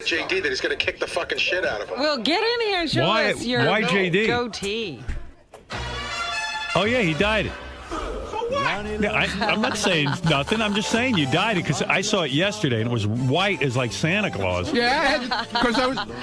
JD that he's going to kick the fucking shit out of him. Well, get in here and show us your JD? goatee. Oh, yeah, he dyed it. Yeah, I'm not saying nothing. I'm just saying you dyed it because I saw it yesterday and it was white as like Santa Claus. Yeah, because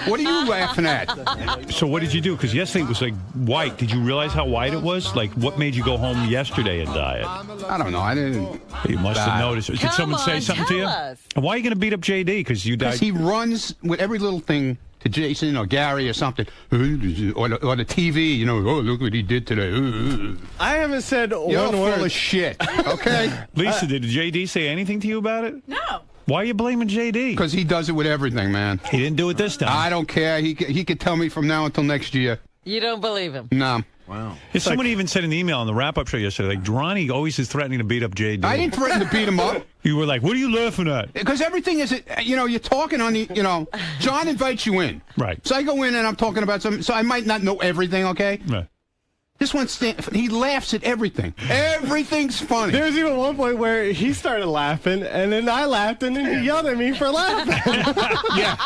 what are you laughing at? So what did you do? Because yesterday it was like white. Did you realize how white it was? Like what made you go home yesterday and dye it? I don't know. I didn't. You must have noticed. Did someone say something to you? Us. And why are you going to beat up JD? Because you dyed. Because he runs with every little thing to Jason or Gary or something, or the TV, oh, look what he did today. I haven't said You're one word. full of shit, okay? Lisa, did JD say anything to you about it? No. Why are you blaming JD? Because he does it with everything, man. He didn't do it this time. I don't care. He could tell me from now until next year. You don't believe him? No. Wow. Someone even sent an email on the wrap-up show yesterday, like, Ronnie always is threatening to beat up JD. I didn't threaten to beat him up. You were like, what are you laughing at? Because everything is, you're talking on the, John invites you in. Right. So I go in and I'm talking about something, so I might not know everything, okay? Right. This one, he laughs at everything. Everything's funny. There was even one point where he started laughing, and then I laughed, and then he yelled at me for laughing. Yeah.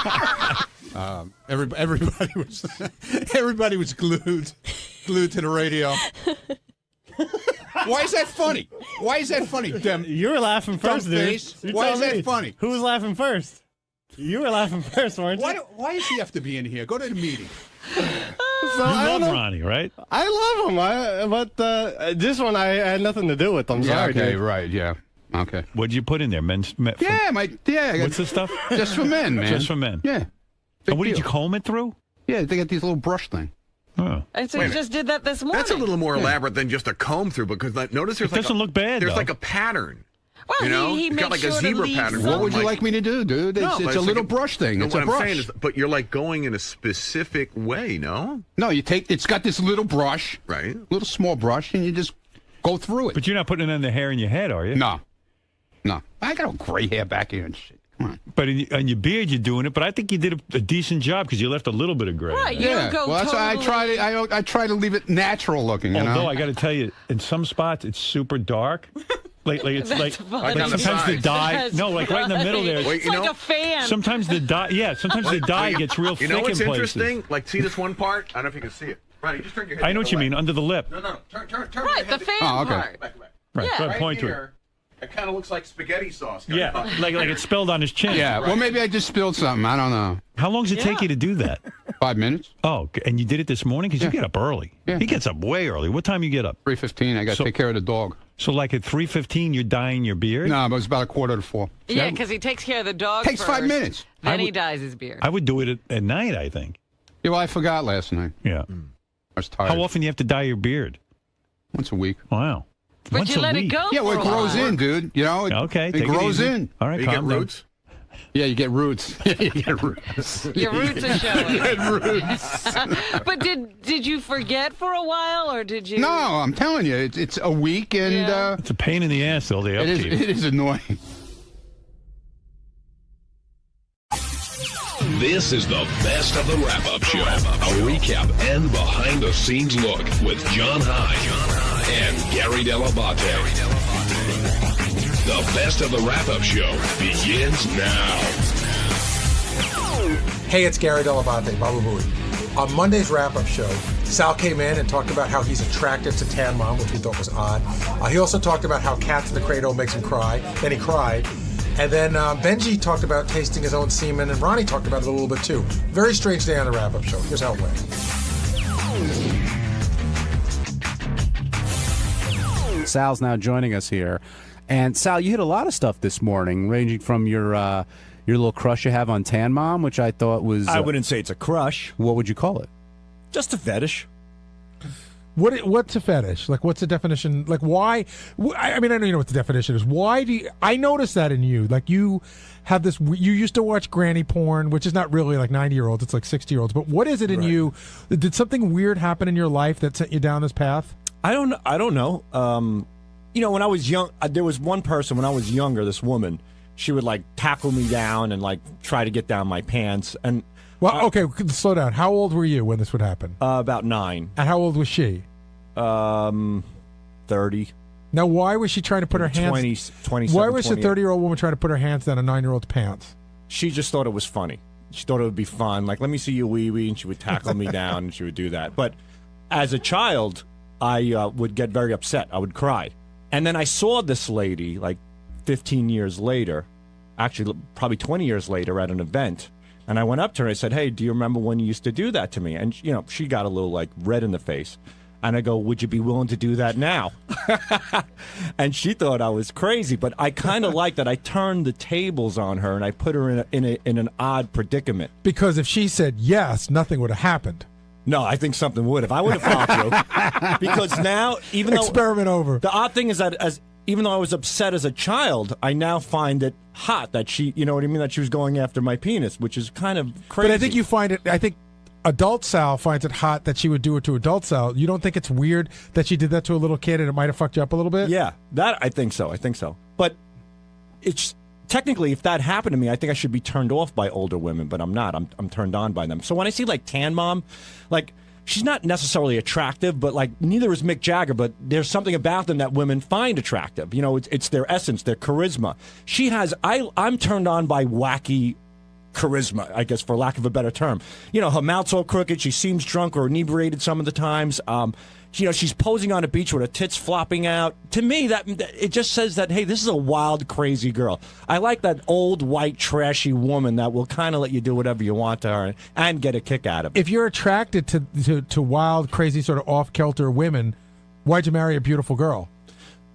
Everybody was glued to the radio. Why is that funny? Why is that funny? You were laughing first, dude. Face. You Why tell is that me. funny? Who was laughing first? You were laughing first, weren't you? Why does he have to be in here? Go to the meeting. So, You I love don't know. Ronnie, right? I love him, but this one I had nothing to do with. I'm sorry, okay, dude. right, yeah. Okay. What'd you put in there? Yeah, What's this stuff? Just for men, man. Just for men. Yeah. And what did you comb it through? Yeah, they got these little brush thing. Oh. And so you just did that this morning. That's a little more elaborate than just a comb through because notice there's It doesn't look bad, There's though. like a pattern. Well, he It's makes got like sure a to zebra leave pattern. some- What would you like me to do, dude? It's but a like little brush thing. No, It's what a brush. I'm saying is, but you're like going in a specific way, no? No, it's got this little brush, Right. little small brush, and you just go through it. But you're not putting it in the hair in your head, are you? No. I got all gray hair back here and shit. Come on. But on your beard, you're doing it. But I think you did a decent job because you left a little bit of gray. Right, you don't go well, that's why I try to leave it natural looking. Although I got to tell you, in some spots it's super dark. Like it's That's like funny. on the sometimes the sides. dye. That's No, like right in the middle there. Wait, It's you like know- a fan. Sometimes the dye. Yeah, sometimes the dye gets real You thick know what's in places. interesting? Like, see this one part? I don't know if you can see it. Ronnie, just turn your head. I know the what you other mean, way. under the lip. No. Turn Right, your the head fan Oh, okay. part. Back. Right, Yeah. go ahead, Right point to it. here, it kind of looks like spaghetti sauce. Yeah, like it spilled on his chin. Yeah, well, maybe I just spilled something. I don't know. How long does it take you to do that? 5 minutes? Oh, and you did it this morning? Because you get up early. Yeah. He gets up way early. What time you get up? 3:15. I got to So- take care of the dog. So like at 3:15, you're dyeing your beard? No, but it's about 3:45. Yeah, because he takes care of the dog Takes first, 5 minutes. Then I he would- dyes his beard. I would do it at night, I think. Yeah, well, I forgot last night. Yeah. I was tired. How often do you have to dye your beard? Once a week. Wow. but Once you a let week. it go Yeah, well, for it a grows while. in, dude. Okay, it take grows easy. in. All right, You get calm down. roots? Yeah, you get roots. You get roots. Your roots are showing. You get roots. But did you forget for a while, or did you? No, I'm telling you, it's a week, and Yeah. It's a pain in the ass, though, the it upkeep. is annoying. This is the best of the wrap-up show. A recap and behind-the-scenes look with John High and Gary Dell'Abate. The best of the wrap-up show begins now. Hey, it's Gary Dell'Abate, Baba Booey. On Monday's wrap-up show, Sal came in and talked about how he's attracted to Tan Mom, which we thought was odd. He also talked about how Cats in the Cradle makes him cry. Then he cried. And then Benji talked about tasting his own semen, and Ronnie talked about it a little bit too. Very strange day on the wrap-up show. Here's how it went. Sal's now joining us here. And Sal, you hit a lot of stuff this morning, ranging from your little crush you have on Tan Mom, which I thought was... I wouldn't say it's a crush. What would you call it? Just a fetish. What's a fetish? Like, what's the definition? Like, why? I mean, I know you know what the definition is. Why do you, I noticed that in you? Like, you have this. You used to watch granny porn, which is not really like 90-year-olds. It's like 60-year-olds. But what is it in you? Did something weird happen in your life that sent you down this path? I don't know. You know, when I was young, there was one person when I was younger. This woman, she would like tackle me down and like try to get down my pants. And Well, okay, slow down. How old were you when this would happen? About 9. And how old was she? 30. Now, why was she trying to put her hands? 27, Why was a 28. 30-year-old woman trying to put her hands down a 9-year-old's pants? She just thought it was funny. She thought it would be fun. Like, let me see you wee-wee, and she would tackle me down, and she would do that. But as a child, I would get very upset. I would cry. And then I saw this lady, like 15 years later, actually probably 20 years later at an event. And I went up to her and I said, hey, do you remember when you used to do that to me? And, she got a little, like, red in the face. And I go, would you be willing to do that now? And she thought I was crazy. But I kind of like that. I turned the tables on her and I put her in an odd predicament. Because if she said yes, nothing would have happened. No, I think something would have. I would have followed through. Because now, even though... Experiment over. The odd thing is that even though I was upset as a child, I now find it hot that she, you know what I mean, that she was going after my penis, which is kind of crazy. But I think you find it, I think adult Sal finds it hot that she would do it to adult Sal. You don't think it's weird that she did that to a little kid and it might have fucked you up a little bit? Yeah, that I think so. But it's technically, if that happened to me, I think I should be turned off by older women, but I'm not. I'm turned on by them. So when I see like Tan Mom, like she's not necessarily attractive, but like neither is Mick Jagger, but there's something about them that women find attractive. It's their essence, their charisma. She has, I'm turned on by wacky charisma, I guess, for lack of a better term. Her mouth's all crooked. She seems drunk or inebriated some of the times. She's posing on a beach with her tits flopping out. To me, that it just says that, hey, this is a wild, crazy girl. I like that old, white, trashy woman that will kind of let you do whatever you want to her and get a kick out of it. If you're attracted to wild, crazy, sort of off-kilter women, why'd you marry a beautiful girl?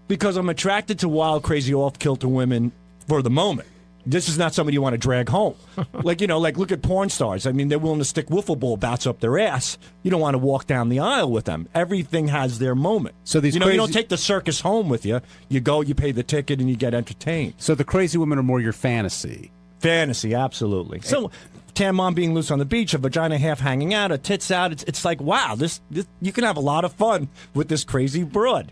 Because I'm attracted to wild, crazy, off-kilter women for the moment. This is not somebody you want to drag home. Like look at porn stars. I mean, they're willing to stick wiffle ball bats up their ass. You don't want to walk down the aisle with them. Everything has their moment. So these you don't take the circus home with you. You go, you pay the ticket, and you get entertained. So the crazy women are more your fantasy. Fantasy, absolutely. So Tan Mom being loose on the beach, a vagina half hanging out, a tits out. It's like, wow, this you can have a lot of fun with this crazy broad,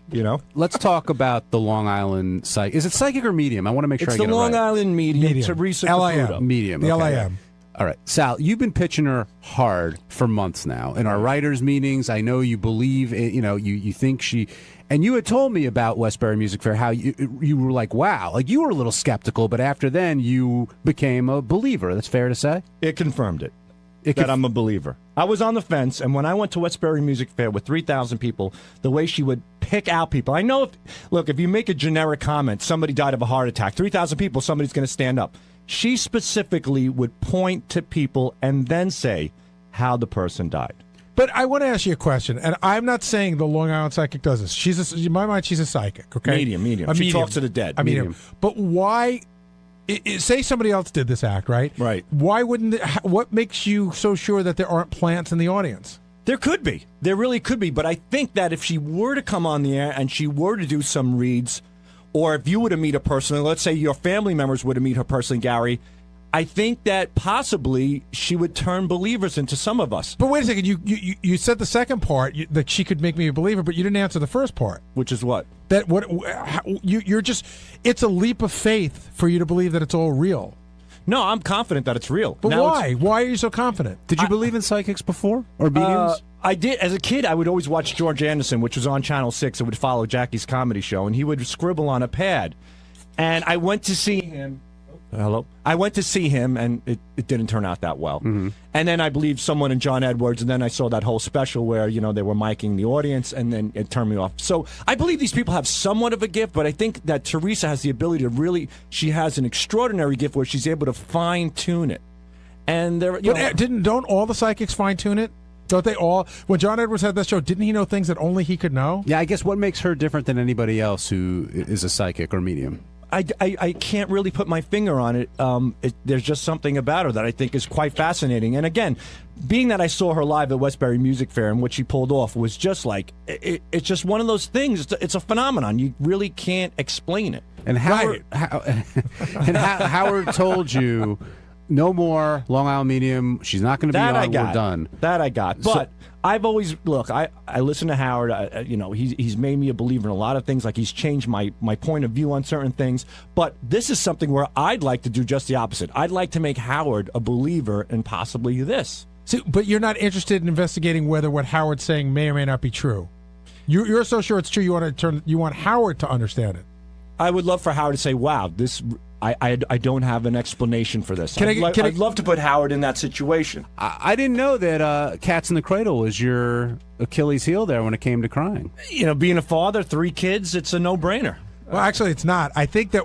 Let's talk about the Long Island psychic. Is it psychic or medium? I want to make sure I get it right. It's the Long Island medium. Teresa Caputo. LIM. Medium. The okay. LIM. All right. Sal, you've been pitching her hard for months now. In our writers' meetings, I know you believe, you think she... And you had told me about Westbury Music Fair, how you were like, wow. Like, you were a little skeptical, but after then, you became a believer. That's fair to say? It confirmed it. That I'm a believer. I was on the fence, and when I went to Westbury Music Fair with 3,000 people, the way she would pick out people. I know, if you make a generic comment, somebody died of a heart attack, 3,000 people, somebody's going to stand up. She specifically would point to people and then say how the person died. But I want to ask you a question, and I'm not saying the Long Island psychic does this. In my mind, she's a psychic, okay? Medium. She talks to the dead. Medium. But why... say somebody else did this act, right? Right. Why wouldn't... what makes you so sure that there aren't plants in the audience? There could be. There really could be. But I think that if she were to come on the air and she were to do some reads, or if you were to meet her personally, let's say your family members were to meet her personally, Gary, I think that possibly she would turn believers into some of us. But wait a second. You said the second part, that she could make me a believer, but you didn't answer the first part. Which is what? That you're just... It's a leap of faith for you to believe that it's all real. No, I'm confident that it's real. But why? Why are you so confident? Did you believe in psychics before? Or mediums? I did. As a kid, I would always watch George Anderson, which was on Channel 6. It would follow Jackie's comedy show, and he would scribble on a pad. And I went to see him... Hello? I went to see him, and it didn't turn out that well. Mm-hmm. And then I believe someone in John Edwards, and then I saw that whole special where, they were miking the audience, and then it turned me off. So I believe these people have somewhat of a gift, but I think that Teresa has the ability to really, she has an extraordinary gift where she's able to fine-tune it. And don't all the psychics fine-tune it? Don't they all? When John Edwards had that show, didn't he know things that only he could know? Yeah, I guess what makes her different than anybody else who is a psychic or medium? I can't really put my finger on it. There's just something about her that I think is quite fascinating. And again, being that I saw her live at Westbury Music Fair and what she pulled off was just like, it's just one of those things. It's a phenomenon. You really can't explain it. And Howard told you, no more Long Island medium. She's not going to be on. We're done. That I got. But I've always I listen to Howard. He's made me a believer in a lot of things. Like he's changed my point of view on certain things. But this is something where I'd like to do just the opposite. I'd like to make Howard a believer in possibly this. See, but you're not interested in investigating whether what Howard's saying may or may not be true. You're so sure it's true. You want Howard to understand it. I would love for Howard to say, "Wow, this." I don't have an explanation for this. I'd love to put Howard in that situation. I didn't know that Cats in the Cradle was your Achilles heel there when it came to crying. You know, being a father, 3 kids, it's a no-brainer. Well, actually, it's not. I think that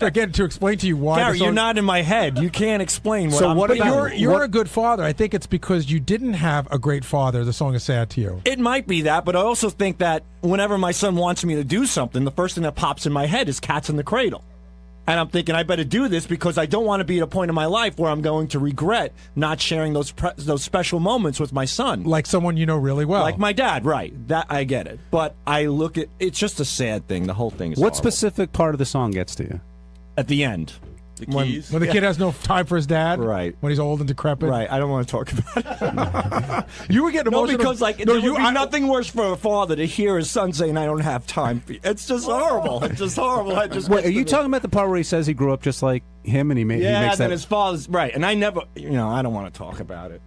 again, to explain to you why. Gary, you're not in my head. You can't explain what I'm But about. you're a good father. I think it's because you didn't have a great father. The song is sad to you. It might be that, but I also think that whenever my son wants me to do something, the first thing that pops in my head is Cats in the Cradle. And I'm thinking I better do this because I don't want to be at a point in my life where I'm going to regret not sharing those special moments with my son. Like someone you know really well. Like my dad, right. That I get it. But I look at it's just a sad thing. The whole thing is What horrible. specific part of the song gets to you? At the end. When the kid has no time for his dad, right? When he's old and decrepit, right? I don't want to talk about it. You would get emotional because there would be nothing worse for a father to hear his son saying, "I don't have time for you." It's just horrible. It's just horrible. Wait, are you talking about the part where he says he grew up just like him and he makes and that? then his father's right, and I never, I don't want to talk about it.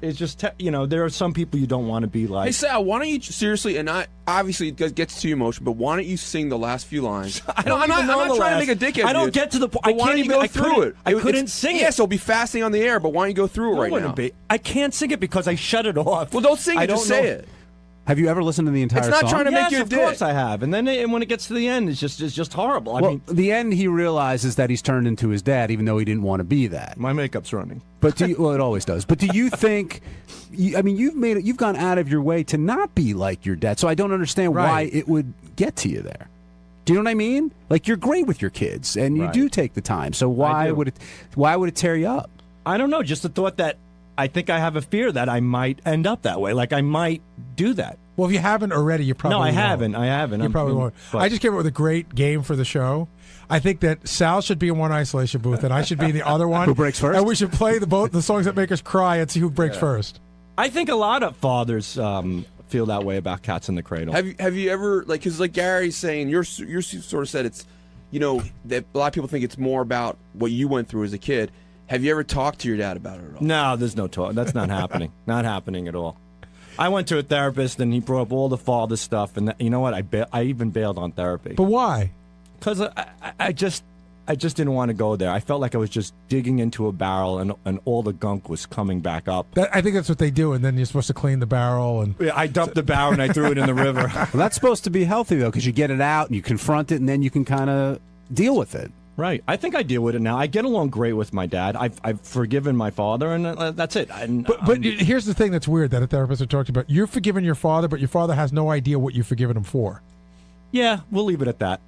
It's just, there are some people you don't want to be like. Hey, Sal, why don't you seriously, and obviously it gets too emotional, but why don't you sing the last few lines? I'm not trying to make a dick out of you. I don't get to the point. I can't even go through it. I couldn't sing it. Yeah, so it'll be fasting on the air, but why don't you go through it right now? I can't sing it because I shut it off. Well, don't sing it, just say it. Have you ever listened to the entire song? It's not trying to make you a dick. Of course I have. And then when it gets to the end, it's just horrible. I mean, the end, he realizes that he's turned into his dad, even though he didn't want to be that. My makeup's running. But it always does. But do you think? You've gone out of your way to not be like your dad. So I don't understand why it would get to you there. Do you know what I mean? Like, you're great with your kids, and you do take the time. So why would it tear you up? I don't know. Just the thought that I think I have a fear that I might end up that way. Like, I might do that. Well, if you haven't already, you probably won't. I haven't. You probably won't. I just came up with a great game for the show. I think that Sal should be in one isolation booth, and I should be in the other one. Who breaks first? And we should play the songs that make us cry and see who breaks first. I think a lot of fathers feel that way about Cats in the Cradle. Have you ever, like, because like Gary's saying, you sort of said it's, that a lot of people think it's more about what you went through as a kid. Have you ever talked to your dad about it at all? No, there's no talk. That's not happening. Not happening at all. I went to a therapist, and he brought up all the father stuff, and you know what? I even bailed on therapy. But why? Because I just didn't want to go there. I felt like I was just digging into a barrel, and all the gunk was coming back up. I think that's what they do, and then you're supposed to clean the barrel. And I dumped the barrel and I threw it in the river. Well, that's supposed to be healthy though, because you get it out and you confront it, and then you can kind of deal with it. Right. I think I deal with it now. I get along great with my dad. I've forgiven my father, and that's it. But here's the thing that's weird that a therapist are talking about. You're forgiving your father, but your father has no idea what you've forgiven him for. Yeah, we'll leave it at that.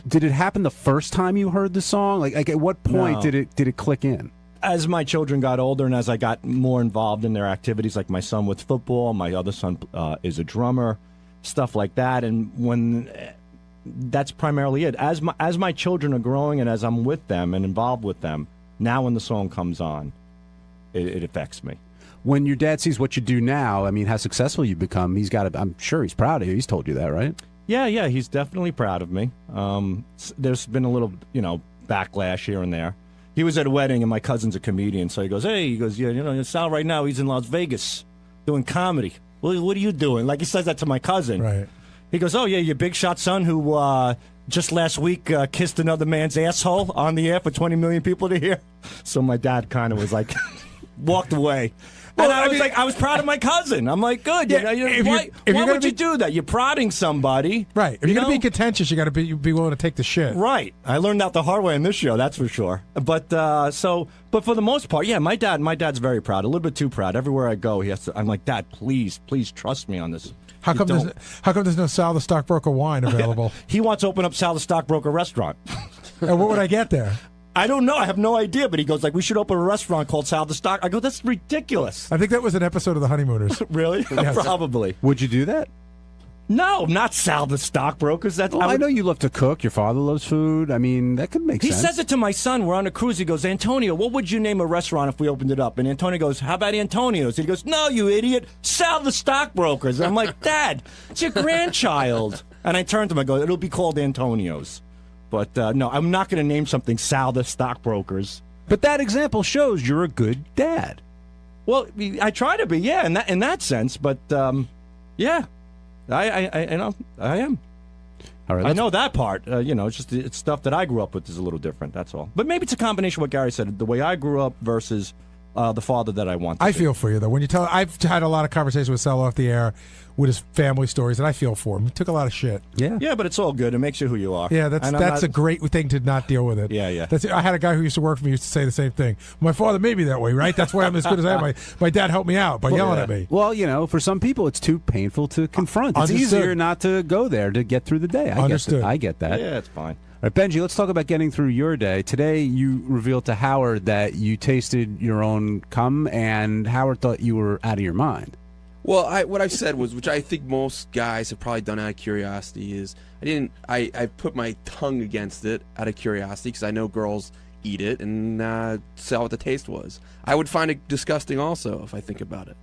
Did it happen the first time you heard the song? Like at what point did it click in? As my children got older and as I got more involved in their activities, like my son with football, my other son is a drummer, stuff like that, and when. That's primarily it. As my children are growing and as I'm with them and involved with them, now when the song comes on, it affects me. When your dad sees what you do now, I mean, how successful you've become, I'm sure he's proud of you. He's told you that, right? Yeah, he's definitely proud of me. There's been a little, backlash here and there. He was at a wedding, and my cousin's a comedian, so he goes, Sal right now, he's in Las Vegas doing comedy. Well, what are you doing? Like, he says that to my cousin. Right. He goes, oh, yeah, your big shot son who just last week kissed another man's asshole on the air for 20 million people to hear. So my dad kind of was like, walked away. Well, and I was proud of my cousin. I'm like, good. Yeah, why would you do that? You're prodding somebody. Right. If you're going to be contentious, you got to be willing to take the shit. Right. I learned that the hard way in this show, that's for sure. But but for the most part, yeah, my dad's very proud. A little bit too proud. Everywhere I go, I'm like, Dad, please trust me on this. How come there's no Sal the Stockbroker wine available? He wants to open up Sal the Stockbroker restaurant. And what would I get there? I don't know. I have no idea. But he goes like, we should open a restaurant called Sal the Stock. I go, that's ridiculous. I think that was an episode of The Honeymooners. Really? Yes. Probably. Would you do that? No, not Sal the Stockbrokers. I know you love to cook. Your father loves food. I mean, that could make sense. He says it to my son. We're on a cruise. He goes, Antonio, what would you name a restaurant if we opened it up? And Antonio goes, how about Antonio's? And he goes, no, you idiot. Sal the Stockbrokers. And I'm like, Dad, it's your grandchild. And I turned to him. I go, it'll be called Antonio's. But no, I'm not going to name something Sal the Stockbrokers. But that example shows you're a good dad. Well, I try to be, yeah, in that sense. But yeah. I am. All All right, I know that part. It's just it's stuff that I grew up with is a little different. That's all. But maybe it's a combination of what Gary said, the way I grew up versus the father that I want. I feel for you though. When you tell, I've had a lot of conversations with Sal off the air with his family stories, and I feel for him. He took a lot of shit. Yeah, but it's all good. It makes you who you are. Yeah, that's a great thing to not deal with it. Yeah. I had a guy who used to work for me used to say the same thing. My father made me that way, right? That's why I'm as good as I am. My dad helped me out by yelling at me. Well, for some people, it's too painful to confront. It's easier not to go there to get through the day. I get that. Yeah, it's fine. All right, Benji, let's talk about getting through your day. Today, you revealed to Howard that you tasted your own cum, and Howard thought you were out of your mind. Well, what I said was, which I think most guys have probably done out of curiosity, is I put my tongue against it out of curiosity because I know girls eat it and saw what the taste was. I would find it disgusting also if I think about it.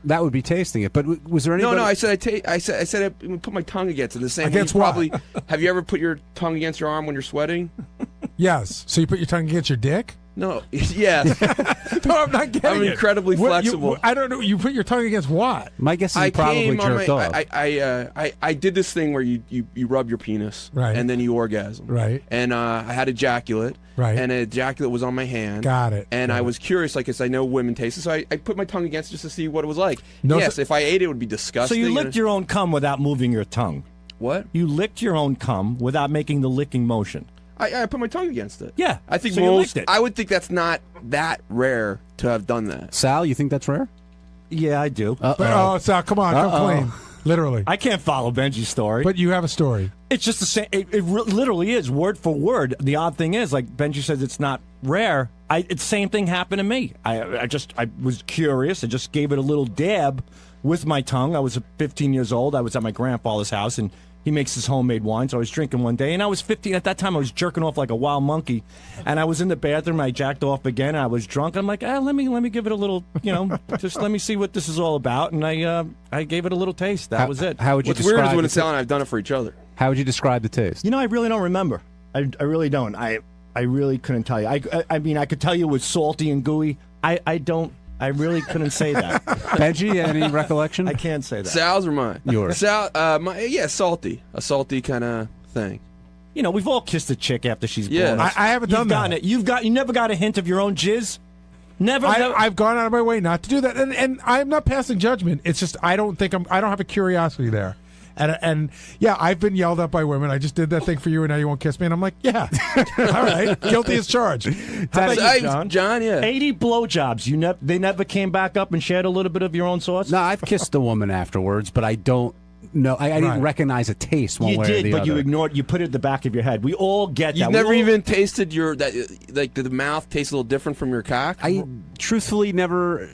That would be tasting it, but was there anybody? No. I said I put my tongue against it. The same. Against way you what? probably have you ever put your tongue against your arm when you're sweating? Yes. So you put your tongue against your dick? No. Yes. No, I'm not getting I'm it. incredibly flexible. I don't know. You put your tongue against what? My guess is you probably jerked off. I did this thing where you rub your penis, right, and then you orgasm, right, and I had ejaculate, right, and an ejaculate was on my hand. Got it. And I was curious, like, because I know women taste it, so I put my tongue against it just to see what it was like. Yes, if I ate it, it would be disgusting. So you licked your own cum without moving your tongue. What? You licked your own cum without making the licking motion. I put my tongue against it. Yeah, I think so you licked it. I would think that's not that rare to have done that. Sal, you think that's rare? Yeah, I do. Sal, come on, come clean. Literally. I can't follow Benji's story. But you have a story. It's just the same. It literally is, word for word. The odd thing is, like Benji says, it's not rare. The same thing happened to me. I was curious. I just gave it a little dab with my tongue. I was 15 years old. I was at my grandfather's house, and he makes his homemade wine, so I was drinking one day, and I was 15. At that time, I was jerking off like a wild monkey, and I was in the bathroom, I jacked off again, and I was drunk. I'm like, let me give it a little, just let me see what this is all about, and I gave it a little taste. That was it. How would you What's describe weird is when it's Sal and I've done it for each other. How would you describe the taste? I really don't remember. I really don't. I really couldn't tell you. I mean, I could tell you it was salty and gooey. I really couldn't say that. Benji, any recollection? I can't say that. Sal's or mine? Yours. Sal, salty. A salty kind of thing. We've all kissed a chick after she's Yeah. born us. I haven't done that. You never got a hint of your own jizz? Never. I've gone out of my way not to do that, and I'm not passing judgment. It's just I don't have a curiosity there. And yeah, I've been yelled at by women. I just did that thing for you, and now you won't kiss me. And I'm like, yeah, all right, guilty as charged. How about you, John, yeah. 80 blowjobs. They never came back up and shared a little bit of your own sauce? No, I've kissed a woman afterwards, but I don't know. I didn't recognize a taste one way or the other. You did, but you ignored. You put it in the back of your head. We all get that. You've never even tasted the mouth tastes a little different from your cock? I truthfully never.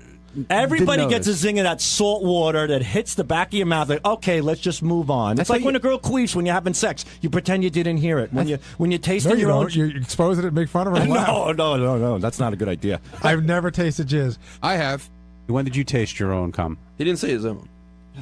Everybody gets a zing of that salt water that hits the back of your mouth. Like, okay, let's just move on. It's like when a girl queefs when you're having sex. You pretend you didn't hear it. When you taste it, you expose it and make fun of her. No. That's not a good idea. I've never tasted jizz. I have. When did you taste your own cum? He didn't say his own.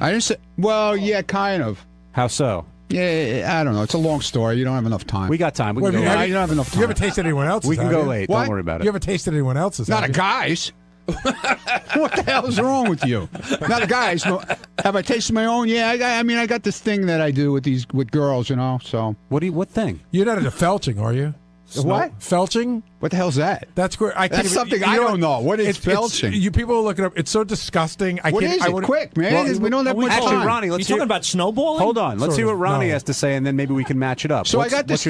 I didn't say. Well, yeah, kind of. How so? Yeah, I don't know. It's a long story. You don't have enough time. We got time. We can go you late. don't have enough time. You haven't tasted anyone else's. We can go you? late. What? Don't worry about it. You haven't tasted anyone else's. Not a guy's. What the hell is wrong with you? Not a guy's. Have I tasted my own? Yeah, I got this thing that I do with girls, So what thing? You're not into felching, are you? What? Felching? What the hell's that? That's great. That's something I don't know. What is felching? You people look it up. It's so disgusting. What is it? Quick, man. We don't have much Actually, time. Ronnie, let's You talking about snowballing? Hold on. Let's hear what Ronnie has to say, and then maybe we can match it up. So I got this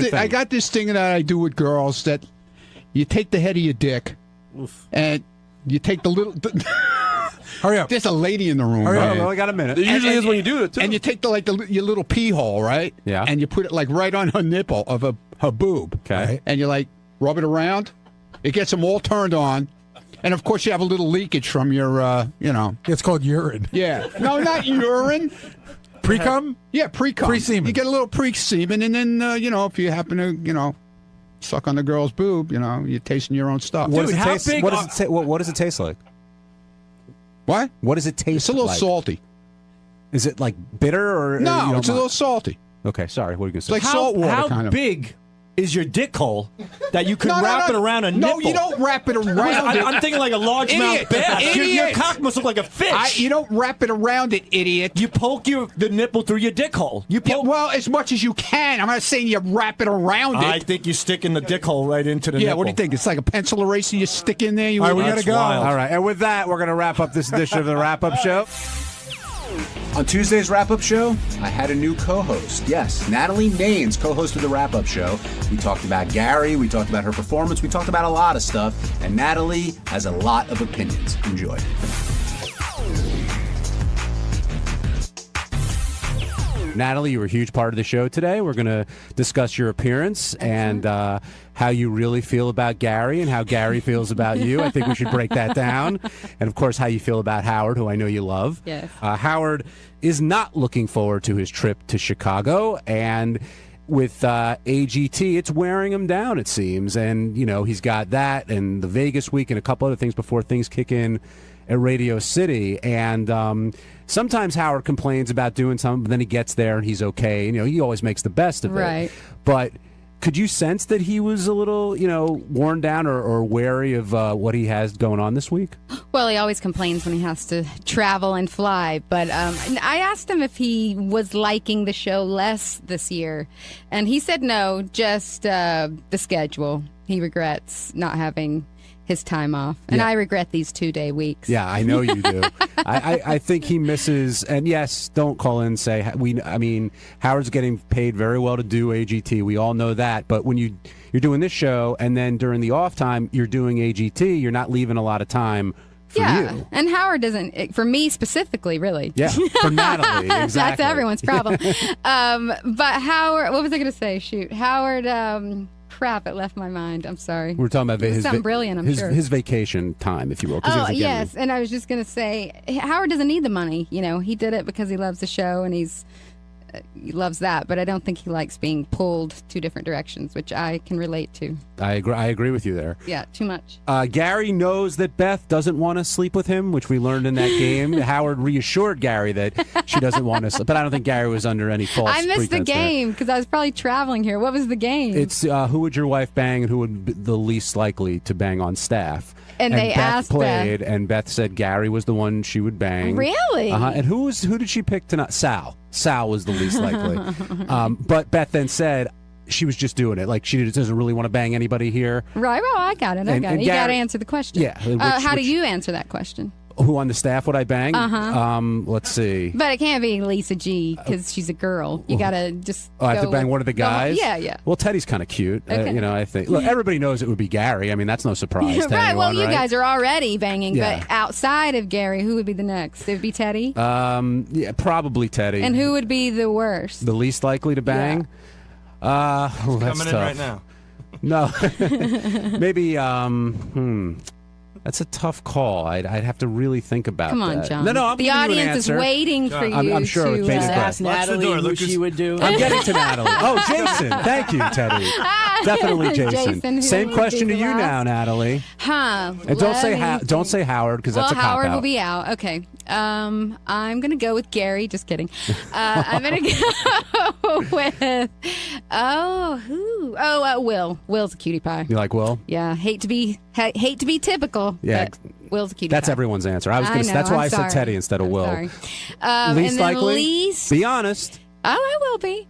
thing that I do with girls that you take the head of your dick and you take the little. Hurry up! There's a lady in the room. Hurry up! I got a minute. There usually is when you do it too. And you take your little pee hole, right? Yeah. And you put it like right on her nipple of her boob. Okay. And you like rub it around. It gets them all turned on. And of course you have a little leakage from your, It's called urine. Yeah. No, not urine. Pre-cum? Yeah, pre-cum. Pre-semen. You get a little pre-semen, and then if you happen to, suck on the girl's boob, you're tasting your own stuff. What does it taste? What does it taste like? What? What does it taste like? It's a little salty. Is it like bitter or? No, it's a little salty. Okay, sorry. What are you going to say? It's like salt water How kind of. big is your dick hole that you could wrap it around a nipple. No, you don't wrap it around it. I'm thinking like a largemouth bass. Your cock must look like a fish. You don't wrap it around it, idiot. You poke the nipple through your dick hole. Well, as much as you can. I'm not saying you wrap it around it. I think you stick in the dick hole right into the nipple. nipple. What do you think? It's like a pencil eraser you stick in there? All right, we got to go. wild. All right, and with that, we're going to wrap up this edition of the Wrap-Up Show. On Tuesday's Wrap-Up Show, I had a new co-host. Yes, Natalie Maines co-hosted the Wrap-Up Show. We talked about Gary, we talked about her performance, we talked about a lot of stuff, and Natalie has a lot of opinions. Enjoy. Natalie, you were a huge part of the show today. We're going to discuss your appearance and how you really feel about Gary and how Gary feels about you. I think we should break that down. And, of course, how you feel about Howard, who I know you love. Yes. Howard is not looking forward to his trip to Chicago, and with AGT, it's wearing him down, it seems. And, you know, he's got that and the Vegas week and a couple other things before things kick in at Radio City. And sometimes Howard complains about doing something, but then he gets there and he's okay. You know, he always makes the best of it. Right. But could you sense that he was a little, you know, worn down or wary of what he has going on this week? Well, he always complains when he has to travel and fly. But I asked him if he was liking the show less this year. And he said no, just the schedule. He regrets not having his time off. And Yeah. I regret these 2-day weeks. Yeah, I know you do. I think he misses, and yes, don't call in and say, I mean, Howard's getting paid very well to do AGT. We all know that. But when you're doing this show, and then during the off time, you're doing AGT, you're not leaving a lot for you. And Howard doesn't, for me specifically, really. Yeah, for Natalie, exactly. That's everyone's problem. But Howard, what was I going to say? Shoot. Howard, crap, it left my mind. I'm sorry. We're talking about something brilliant, I'm sure. His vacation time, if you will. 'cause he Oh, wasn't getting yes. And I was just going to say, Howard doesn't need the money. You know, he did it because he loves the show and he loves that. But I don't think he likes being pulled two different directions, which I can relate to. I agree with you there. Yeah, too much. Gary knows that Beth doesn't want to sleep with him, which we learned in that game. Howard reassured Gary that she doesn't want to sleep. But I don't think Gary was under any false I missed the pretense there. game because I was probably traveling here. What was the game? It's who would your wife bang and who would be the least likely to bang on staff. And they Beth asked played, and Beth said Gary was the one she would bang. Really? And who did she pick tonight? Sal. Sal was the least likely. But Beth then said she was just doing it. Like, she doesn't really want to bang anybody here. Right. Well, I got it. And You got to answer the question. Yeah. How do you answer that question? Who on the staff would I bang? Let's see. But it can't be Lisa G because she's a girl. You got to just I have to go bang with one of the guys? Yeah. Well, Teddy's kind of cute. Okay. I think. Look, everybody knows it would be Gary. I mean, that's no surprise to right. anyone, Well, you right? guys are already banging, Yeah. but outside of Gary, who would be the next? It would be Teddy. Yeah, probably Teddy. And who would be the worst? The least likely to bang? That's Coming in tough. right now. No. Maybe, that's a tough call. I'd have to really think about Come on, that. John. No, I'm the giving you an audience is answer. waiting for you. I'm sure to, it's basically Watch correct. the Natalie door, who Lucas. she would do. I'm getting to Natalie. Oh, Jason. Thank you, Teddy. Definitely Jason. Jason, who Same would question be to the you last? now, Natalie. Huh. And don't say Let me think. Howard because that's a cop Howard out. will be out. Okay. I'm going to go with Gary. Just kidding. I'm going to go with, Will. Will's a cutie pie. You like Will? Yeah. Hate to be typical. Yeah. But Will's a cutie That's pie. everyone's answer. I was going to. know, That's why I'm I said sorry. Teddy instead of I'm Will. sorry. Least and then likely. least. Be honest. Oh, I will be.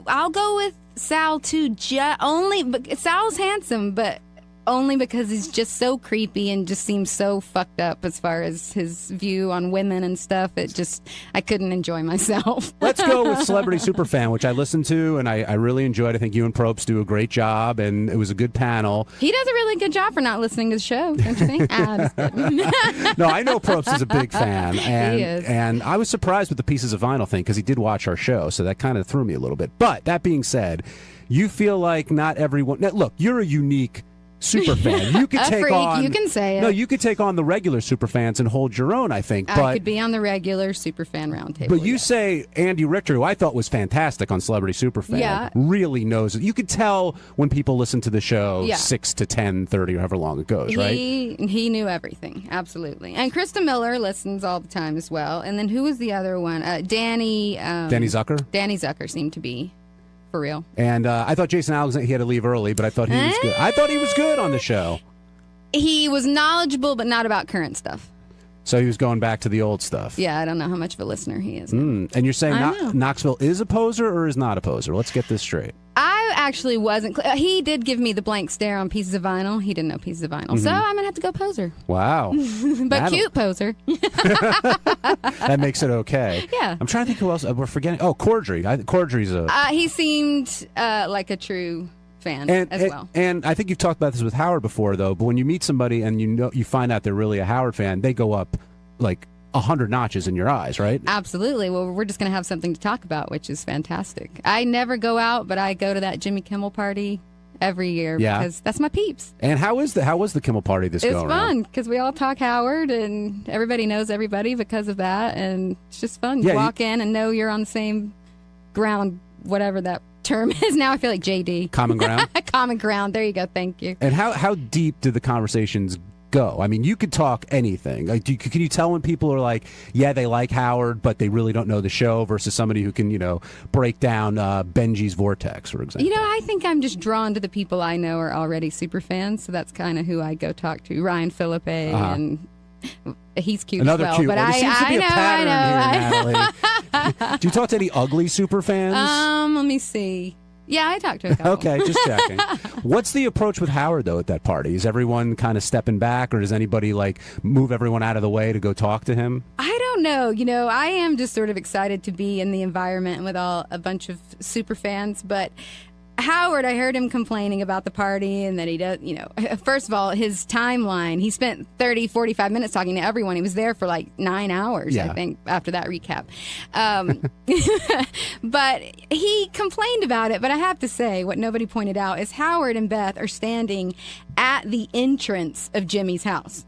I'll go with Sal too. Sal's handsome, but only because he's just so creepy and just seems so fucked up as far as his view on women and stuff. I couldn't enjoy myself. Let's go with Celebrity Superfan, which I listened to and I really enjoyed. I think you and Probst do a great job, and it was a good panel. He does a really good job for not listening to the show, don't you think? Just kidding. No, I know Probst is a big fan, and He is. and I was surprised with the Pieces of Vinyl thing because he did watch our show, so that kind of threw me a little bit. But that being said, you feel like not everyone. Now, look, you're a unique super fan. You could A take freak, on. you can say it. No, you could take on the regular super fans and hold your own. I think, I but could be on the regular Superfan roundtable. but you say Andy Richter, who I thought was fantastic on Celebrity Superfan, Yeah. really knows it. You could tell when people listen to the show Yeah. 6 to 10, 30, or however long it goes, right? He knew everything, absolutely. And Krista Miller listens all the time as well. And then who was the other one? Danny. Danny Zucker. Danny Zucker seemed to be for real. And I thought Jason Alexander, he had to leave early, but I thought he was good. I thought he was good on the show. He was knowledgeable, but not about current stuff. So he was going back to the old stuff. Yeah, I don't know how much of a listener he is. And you're saying I know. Knoxville is a poser or is not a poser? Let's get this straight. I actually wasn't. He did give me the blank stare on Pieces of Vinyl. He didn't know Pieces of Vinyl. So I'm going to have to go poser. Wow. But That'll- cute poser. That makes it okay. Yeah. I'm trying to think who else. We're forgetting. Oh, Cordry. Cordry's a... He seemed like a true fan as well. And I think you've talked about this with Howard before, though. But when you meet somebody and you find out they're really a Howard fan, they go up like 100 notches in your eyes, right? Absolutely. Well, we're just going to have something to talk about, which is fantastic. I never go out, but I go to that Jimmy Kimmel party every year because that's my peeps. And how was the Kimmel party this It's go around? fun because we all talk Howard and everybody knows everybody because of that. And it's just fun. Yeah, You walk in and know you're on the same ground, whatever that term is. Now I feel like JD. Common ground? Common ground. There you go. Thank you. And how deep did the conversations go? I mean, you could talk anything. Like, can you tell when people are like, yeah, they like Howard, but they really don't know the show, versus somebody who can, break down Benji's Vortex, for example? I think I'm just drawn to the people I know are already super fans, so that's kind of who I go talk to. Ryan Philippe, and he's cute Another as well. cute but one. There seems to be a pattern I here, Natalie. Do you talk to any ugly super fans? Let me see. Yeah, I talked to a couple. Okay, just checking. What's the approach with Howard, though, at that party? Is everyone kind of stepping back, or does anybody, move everyone out of the way to go talk to him? I don't know. I am just sort of excited to be in the environment with a bunch of super fans, but Howard, I heard him complaining about the party and that he does, first of all, his timeline, he spent 30, 45 minutes talking to everyone. He was there for 9 hours, I think, after that recap. But he complained about it. But I have to say, what nobody pointed out is Howard and Beth are standing at the entrance of Jimmy's house,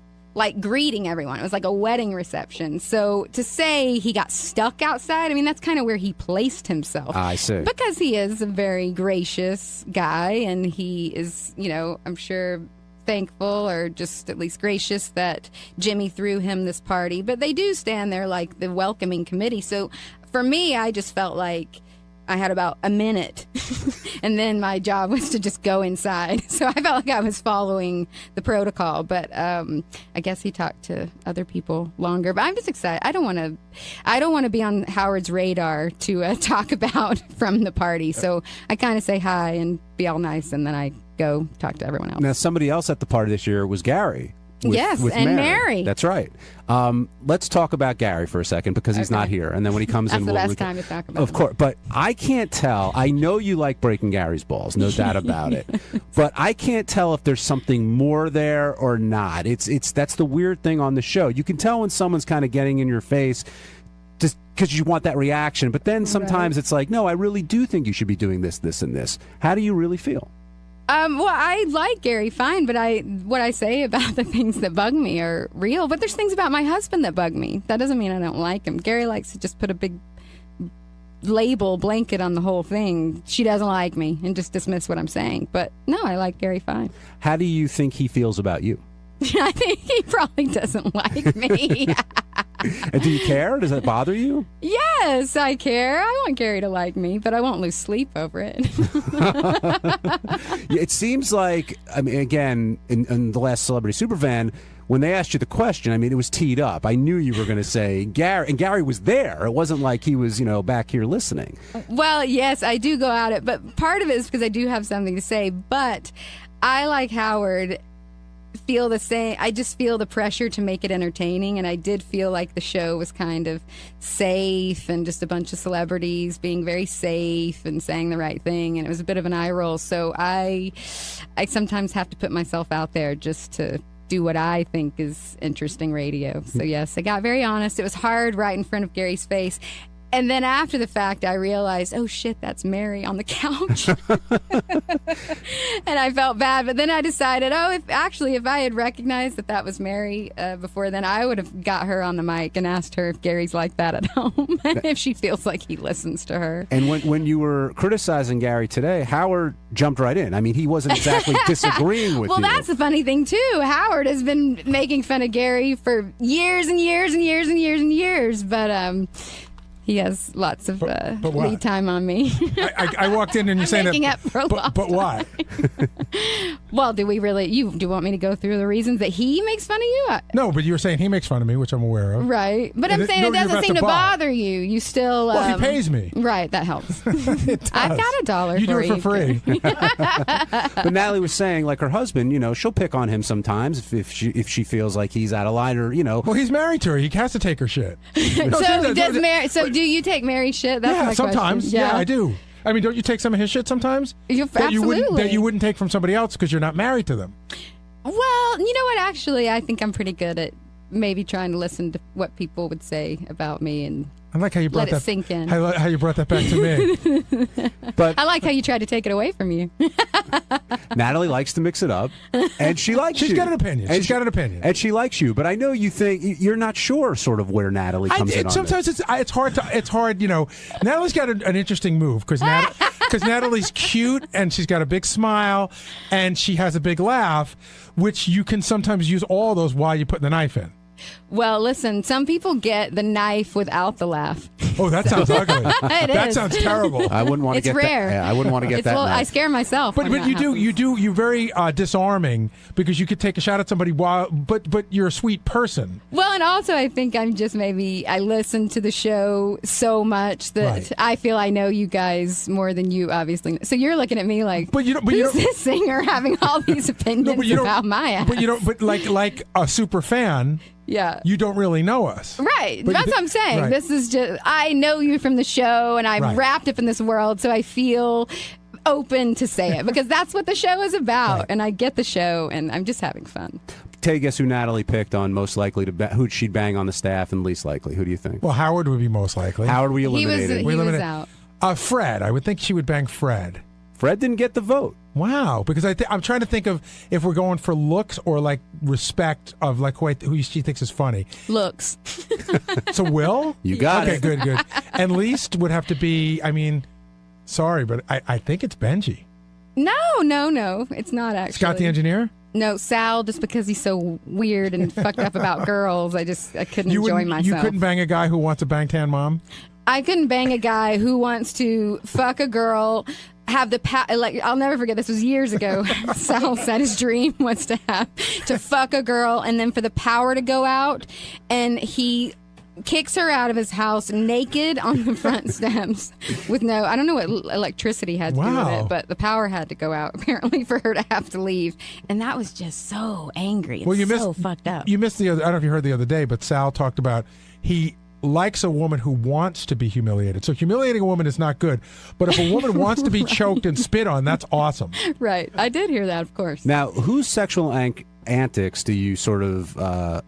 greeting everyone. It was like a wedding reception. So to say he got stuck outside, that's kind of where he placed himself. I see. Because he is a very gracious guy, and he is, I'm sure thankful or just at least gracious that Jimmy threw him this party. But they do stand there like the welcoming committee. So for me, I just felt like I had about a minute, and then my job was to just go inside. So I felt like I was following the protocol. But I guess he talked to other people longer. But I'm just excited. I don't want to be on Howard's radar to talk about from the party. So I kind of say hi and be all nice, and then I go talk to everyone else. Now, somebody else at the party this year was Gary. With Mary. That's right. Let's talk about Gary for a second, because he's not here. And then when he comes in, That's the best time to talk about Of course. But I can't tell. I know you like breaking Gary's balls, no doubt about it. But I can't tell if there's something more there or not. That's the weird thing on the show. You can tell when someone's kind of getting in your face just because you want that reaction. But then sometimes it's like, no, I really do think you should be doing this, this, and this. How do you really feel? Well, I like Gary fine, but what I say about the things that bug me are real. But there's things about my husband that bug me. That doesn't mean I don't like him. Gary likes to just put a big blanket on the whole thing. She doesn't like me, and just dismiss what I'm saying. But no, I like Gary fine. How do you think he feels about you? I think he probably doesn't like me. And do you care? Does that bother you? Yes, I care. I want Gary to like me, but I won't lose sleep over it. It seems like, again, in the last Celebrity Superfan, when they asked you the question, it was teed up. I knew you were going to say Gary, and Gary was there. It wasn't like he was, back here listening. Well, yes, I do go at it, but part of it is because I do have something to say. But I, like Howard, feel the same. I just feel the pressure to make it entertaining, and I did feel like the show was kind of safe and just a bunch of celebrities being very safe and saying the right thing, and it was a bit of an eye roll. So I sometimes have to put myself out there just to do what I think is interesting radio. So yes, I got very honest. It was hard right in front of Gary's face. And then after the fact, I realized, oh shit, that's Mary on the couch. And I felt bad. But then I decided, if I had recognized that was Mary before then, I would have got her on the mic and asked her if Gary's like that at home, if she feels like he listens to her. And when you were criticizing Gary today, Howard jumped right in. I mean, he wasn't exactly disagreeing with you. Well, that's the funny thing, too. Howard has been making fun of Gary for years and years and years and years and years. But he has lots of lead time on me. I walked in and you're saying making that. Up for a lot. But why? Well, do we really? Do you want me to go through the reasons that he makes fun of you? No, but you were saying he makes fun of me, which I'm aware of. Right. But I'm saying it doesn't seem to bother you. You still. Well, he pays me. Right. That helps. It I've got $1 You for do it for free. But Natalie was saying, like her husband, she'll pick on him sometimes if she feels like he's out of line or. Well, he's married to her. He has to take her shit. So do you take Mary's shit? That's my sometimes. question. Yeah, I do. I mean, don't you take some of his shit sometimes? Absolutely. That you wouldn't take from somebody else because you're not married to them. Well, you know what? Actually, I think I'm pretty good at maybe trying to listen to what people would say about me and I like how you brought let that it sink in. How you brought that back to me. But I like how you tried to take it away from you. Natalie likes to mix it up, and she likes you. She's got an opinion. She's got an opinion, and she likes you. But I know you think you're not sure, sort of where Natalie comes in. Sometimes it's hard. Natalie's got an interesting move because Natalie's cute and she's got a big smile and she has a big laugh, which you can sometimes use all those while you're putting the knife in. Well, listen, some people get the knife without the laugh. Oh, that sounds ugly. That is. sounds terrible. I wouldn't want to get rare. that. Yeah, I wouldn't want to get that. I scare myself. But you're very disarming because you could take a shot at somebody but you're a sweet person. Well, and also I think I listen to the show so much that I feel I know you guys more than you obviously. So you're looking at me like, who's this singer having all these opinions about my ass? But like a super fan. Yeah. You don't really know us. Right. That's what I'm saying. Right. This is just, I know you from the show and I'm wrapped up in this world, so I feel open to say it because that's what the show is about. Right. And I get the show and I'm just having fun. Take a guess who Natalie picked on most likely who she'd bang on the staff and least likely. Who do you think? Well, Howard would be most likely. Howard, we eliminated. He was out. Fred. I would think she would bang Fred. Fred didn't get the vote. Wow, because I'm trying to think of if we're going for looks or like respect of like who she thinks is funny. Looks. So Will? You got it. Okay, good. And least would have to be, sorry, but I think it's Benji. No, it's not actually. Scott the engineer? No, Sal, just because he's so weird and fucked up about girls, I couldn't enjoy myself. You couldn't bang a guy who wants to bang Tan Mom? I couldn't bang a guy who wants to fuck a girl, have the I'll never forget, this was years ago. Sal said his dream was to fuck a girl and then for the power to go out, and he kicks her out of his house naked on the front steps with I don't know what electricity had to do with it, but the power had to go out apparently for her to have to leave, and that was just so angry. So fucked up. You missed I don't know if you heard the other day, but Sal talked about he likes a woman who wants to be humiliated. So humiliating a woman is not good. But if a woman wants to be choked and spit on, that's awesome. Right. I did hear that, of course. Now, whose sexual antics do you sort of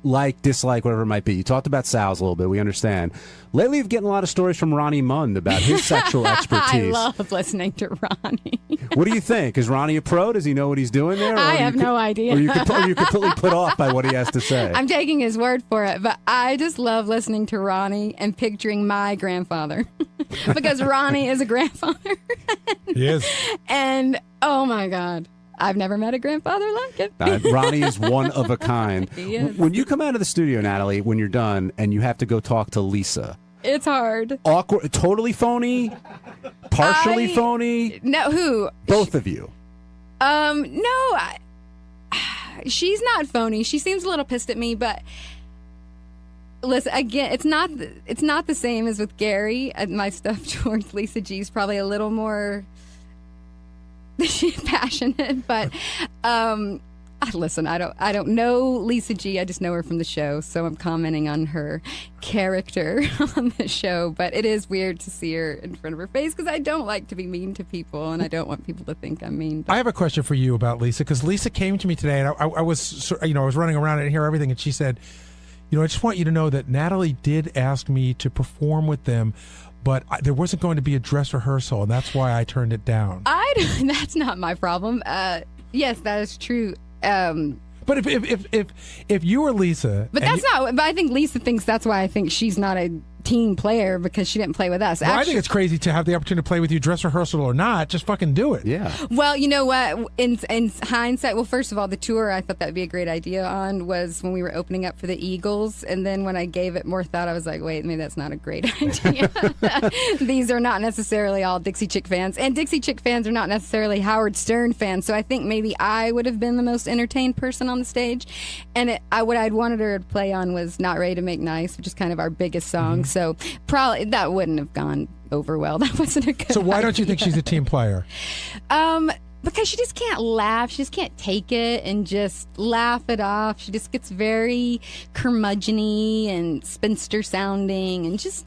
like, dislike, whatever it might be? You talked about Sal's a little bit. We understand. Lately, you've getting a lot of stories from Ronnie Mund about his sexual expertise. I love listening to Ronnie. What do you think? Is Ronnie a pro? Does he know what he's doing there? I have no idea. Or you're completely put off by what he has to say? I'm taking his word for it, but I just love listening to Ronnie and picturing my grandfather because Ronnie is a grandfather. He is. And, oh my God. I've never met a grandfather like it. Ronnie is one of a kind. He is. When you come out of the studio, Natalie, when you're done and you have to go talk to Lisa. It's hard. Awkward, totally phony, partially phony. No, who? Both of you. No, she's not phony. She seems a little pissed at me, but listen, again, it's not the same as with Gary. My stuff towards Lisa G is probably a little more passionate, but listen, I don't know Lisa G. I just know her from the show, so I'm commenting on her character on the show. But it is weird to see her in front of her face because I don't like to be mean to people, and I don't want people to think I'm mean. I have a question for you about Lisa, because Lisa came to me today, and I was running around and hear everything, and she said, I just want you to know that Natalie did ask me to perform with them, but there wasn't going to be a dress rehearsal, and that's why I turned it down. That's not my problem. Yes, that is true. But if you were Lisa, but that's not. But I think Lisa thinks that's why I think she's not a team player, because she didn't play with us. Well, I think it's crazy to have the opportunity to play with you, dress rehearsal or not. Just fucking do it. Yeah. Well, you know what? In hindsight, well, first of all, the tour I thought that would be a great idea on was when we were opening up for the Eagles, and then when I gave it more thought, I was like, wait, maybe that's not a great idea. These are not necessarily all Dixie Chick fans, and Dixie Chick fans are not necessarily Howard Stern fans. So I think maybe I would have been the most entertained person on the stage, and what I'd wanted her to play on was "Not Ready to Make Nice," which is kind of our biggest song. So probably that wouldn't have gone over well. That wasn't a good So why idea. don't you think she's a team player? Because she just can't laugh. She just can't take it and just laugh it off. She just gets very curmudgeon-y and spinster sounding, and just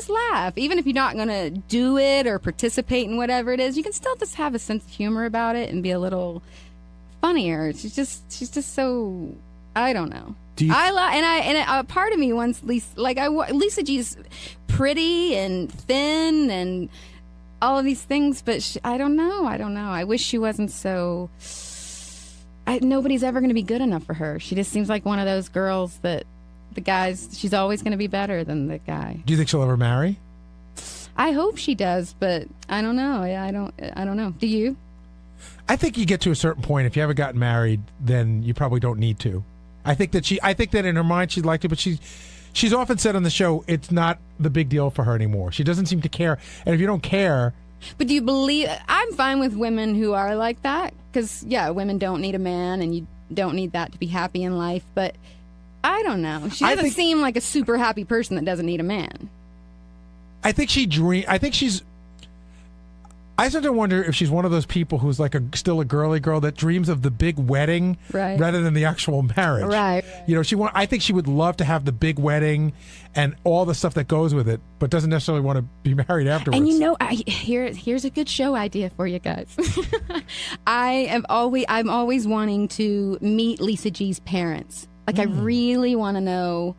laugh. Even if you're not going to do it or participate in whatever it is, you can still just have a sense of humor about it and be a little funnier. She's just so, I don't know. Part of me wants Lisa G's pretty and thin and all of these things, but I don't know. I wish she wasn't so. Nobody's ever going to be good enough for her. She just seems like one of those girls that the guys. She's always going to be better than the guy. Do you think she'll ever marry? I hope she does, but I don't know. I don't know. Do you? I think you get to a certain point. If you haven't gotten married, then you probably don't need to. I think that in her mind she'd like to, but she's often said on the show it's not the big deal for her anymore. She doesn't seem to care, and if you don't care. But do you believe? I'm fine with women who are like that, because women don't need a man, and you don't need that to be happy in life. But I don't know. She doesn't seem like a super happy person that doesn't need a man. I think I start to wonder if she's one of those people who's like still a girly girl that dreams of the big wedding rather than the actual marriage. Right. You know, I think she would love to have the big wedding and all the stuff that goes with it, but doesn't necessarily want to be married afterwards. And you know, here's a good show idea for you guys. I'm always wanting to meet Lisa G's parents. Like, I really want to know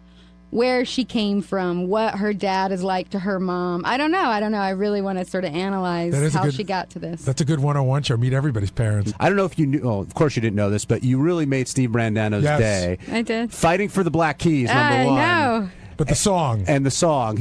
where she came from, what her dad is like to her mom. I don't know. I really want to sort of analyze how she got to this. That's a good 101 show. Meet everybody's parents. I don't know if you knew. Well, of course you didn't know this, but you really made Steve Brandano's day. I did. Fighting for the Black Keys, number one. I know. But the song. And the song.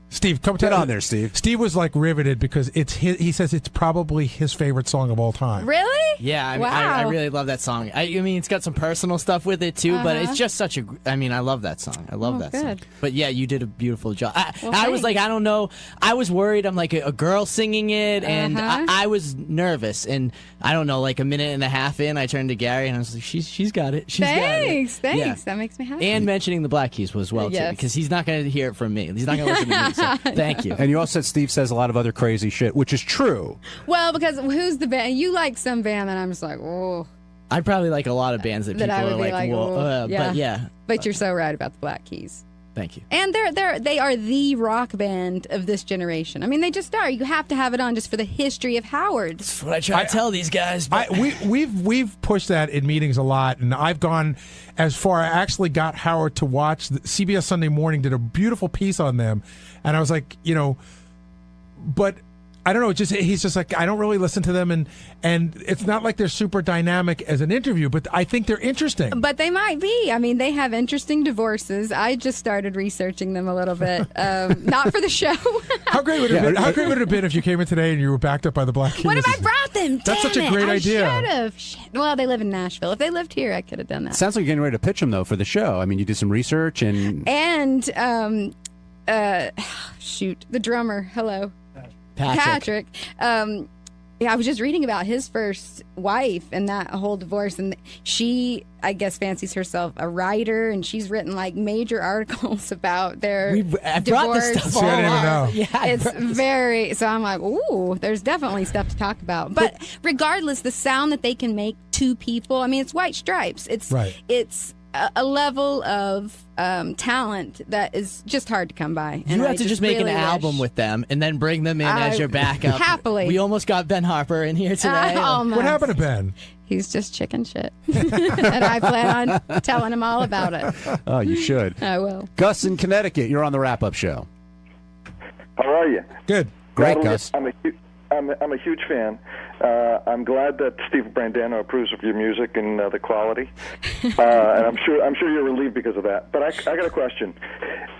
Steve, come get on there, Steve. Steve was like riveted because he says it's probably his favorite song of all time. Really? Yeah, I mean, wow. I really love that song. I mean, it's got some personal stuff with it too, but it's just such a. I mean, I love that song. I love that song. But yeah, you did a beautiful job. I was like, I don't know. I was worried. I'm like a girl singing it, and I was nervous. And I don't know, like a minute and a half in, I turned to Gary and I was like, she's got it. She's got it. Thanks. Yeah. That makes me happy. And mentioning the Black Keys was well too, because he's not going to hear it from me. He's not going to listen to me. So thank you. And you also said Steve says a lot of other crazy shit, which is true. Well, because who's the band? You like some band that I'm just like, oh. I probably like a lot of bands that people I would are be like, whoa. But yeah. But you're so right about the Black Keys. Thank you. And they are the rock band of this generation. I mean, they just are. You have to have it on just for the history of Howard. That's what I try to tell these guys. But We've pushed that in meetings a lot, and I've gone as far. I actually got Howard to watch CBS Sunday Morning did a beautiful piece on them, and I was like, but I don't know. He's just like, I don't really listen to them, and it's not like they're super dynamic as an interview, but I think they're interesting. But they might be. I mean, they have interesting divorces. I just started researching them a little bit, not for the show. How great would it have been if you came in today and you were backed up by the Black Keys? What if I brought them? That's such a great idea. I should have. Well, they live in Nashville. If they lived here, I could have done that. Sounds like you're getting ready to pitch them though for the show. I mean, you did some research and the drummer. Hello. Patrick. I was just reading about his first wife and that whole divorce, and she, I guess, fancies herself a writer, and she's written like major articles about their I divorce. brought this stuff all I didn't even know. Yeah, it's very. So I'm like, ooh, there's definitely stuff to talk about. But regardless, the sound that they can make to people. I mean, it's White Stripes. It's a level of talent that is just hard to come by. You have to just make an album with them and then bring them in as your backup. Happily. We almost got Ben Harper in here today. What happened to Ben? He's just chicken shit. And I plan on telling him all about it. Oh, you should. I will. Gus in Connecticut, you're on the wrap-up show. How are you? Good. Great, Gus. I'm a huge fan. I'm glad that Steve Brandano approves of your music and the quality, and I'm sure you're relieved because of that. But I got a question.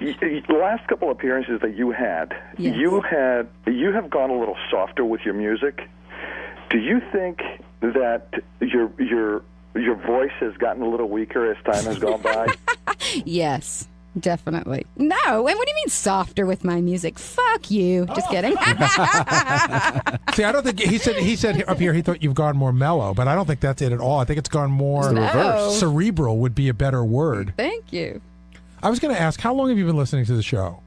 The last couple appearances that you had, Yes. you have gone a little softer with your music. Do you think that your voice has gotten a little weaker as time has gone by? Yes, definitely. No, and what do you mean softer with my music? Fuck you. Just kidding. See, I don't think he said up here he thought you've gone more mellow, but I don't think that's it at all. I think it's gone more It's the reverse. cerebral would be a better word. Thank you. I was going to ask, how long have you been listening to the show?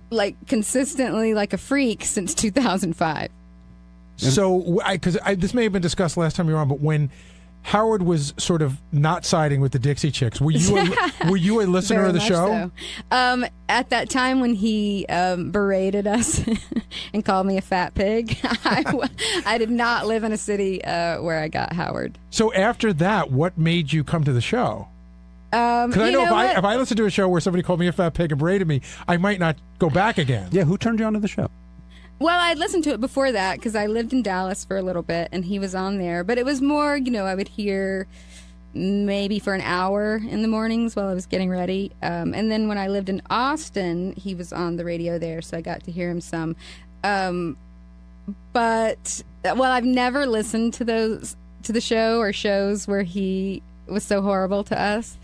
Like consistently, like a freak since 2005. So, because this may have been discussed last time you were on, but when Howard was sort of not siding with the Dixie Chicks, were you a listener Very of the much show? So. At that time when he berated us and called me a fat pig, I did not live in a city where I got Howard. So after that, what made you come to the show? Because I know if I listened to a show where somebody called me a fat pig and berated me, I might not go back again. Yeah, who turned you on to the show? Well, I'd listened to it before that because I lived in Dallas for a little bit and he was on there. But it was more, I would hear maybe for an hour in the mornings while I was getting ready. And then when I lived in Austin, he was on the radio there, so I got to hear him some. But, I've never listened to the show or shows where he was so horrible to us.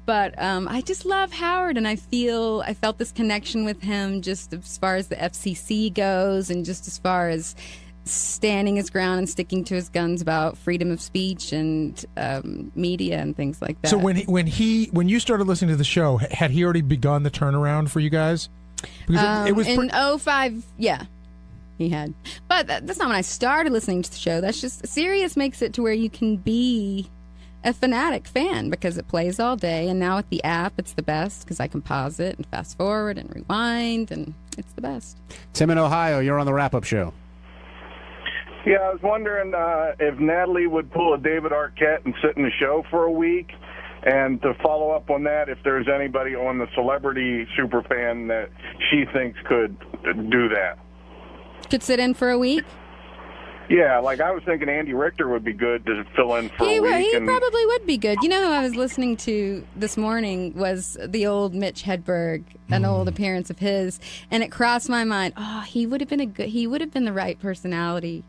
But I just love Howard, and I felt this connection with him just as far as the FCC goes and just as far as standing his ground and sticking to his guns about freedom of speech and media and things like that. So when you started listening to the show, had he already begun the turnaround for you guys? Because it was in 2005, yeah. He had. But that's not when I started listening to the show. That's just Sirius makes it to where you can be a fanatic fan because it plays all day, and now with the app it's the best because I can pause it and fast forward and rewind, and it's the best. Tim in Ohio, you're on the wrap-up show. Yeah, I was wondering if Natalie would pull a David Arquette and sit in the show for a week, and to follow up on that, if there's anybody on the celebrity superfan that she thinks could do that. Could sit in for a week? Yeah, like I was thinking Andy Richter would be good to fill in for a week. He probably would be good. You know who I was listening to this morning was the old Mitch Hedberg, an old appearance of his, and it crossed my mind, he would have been the right personality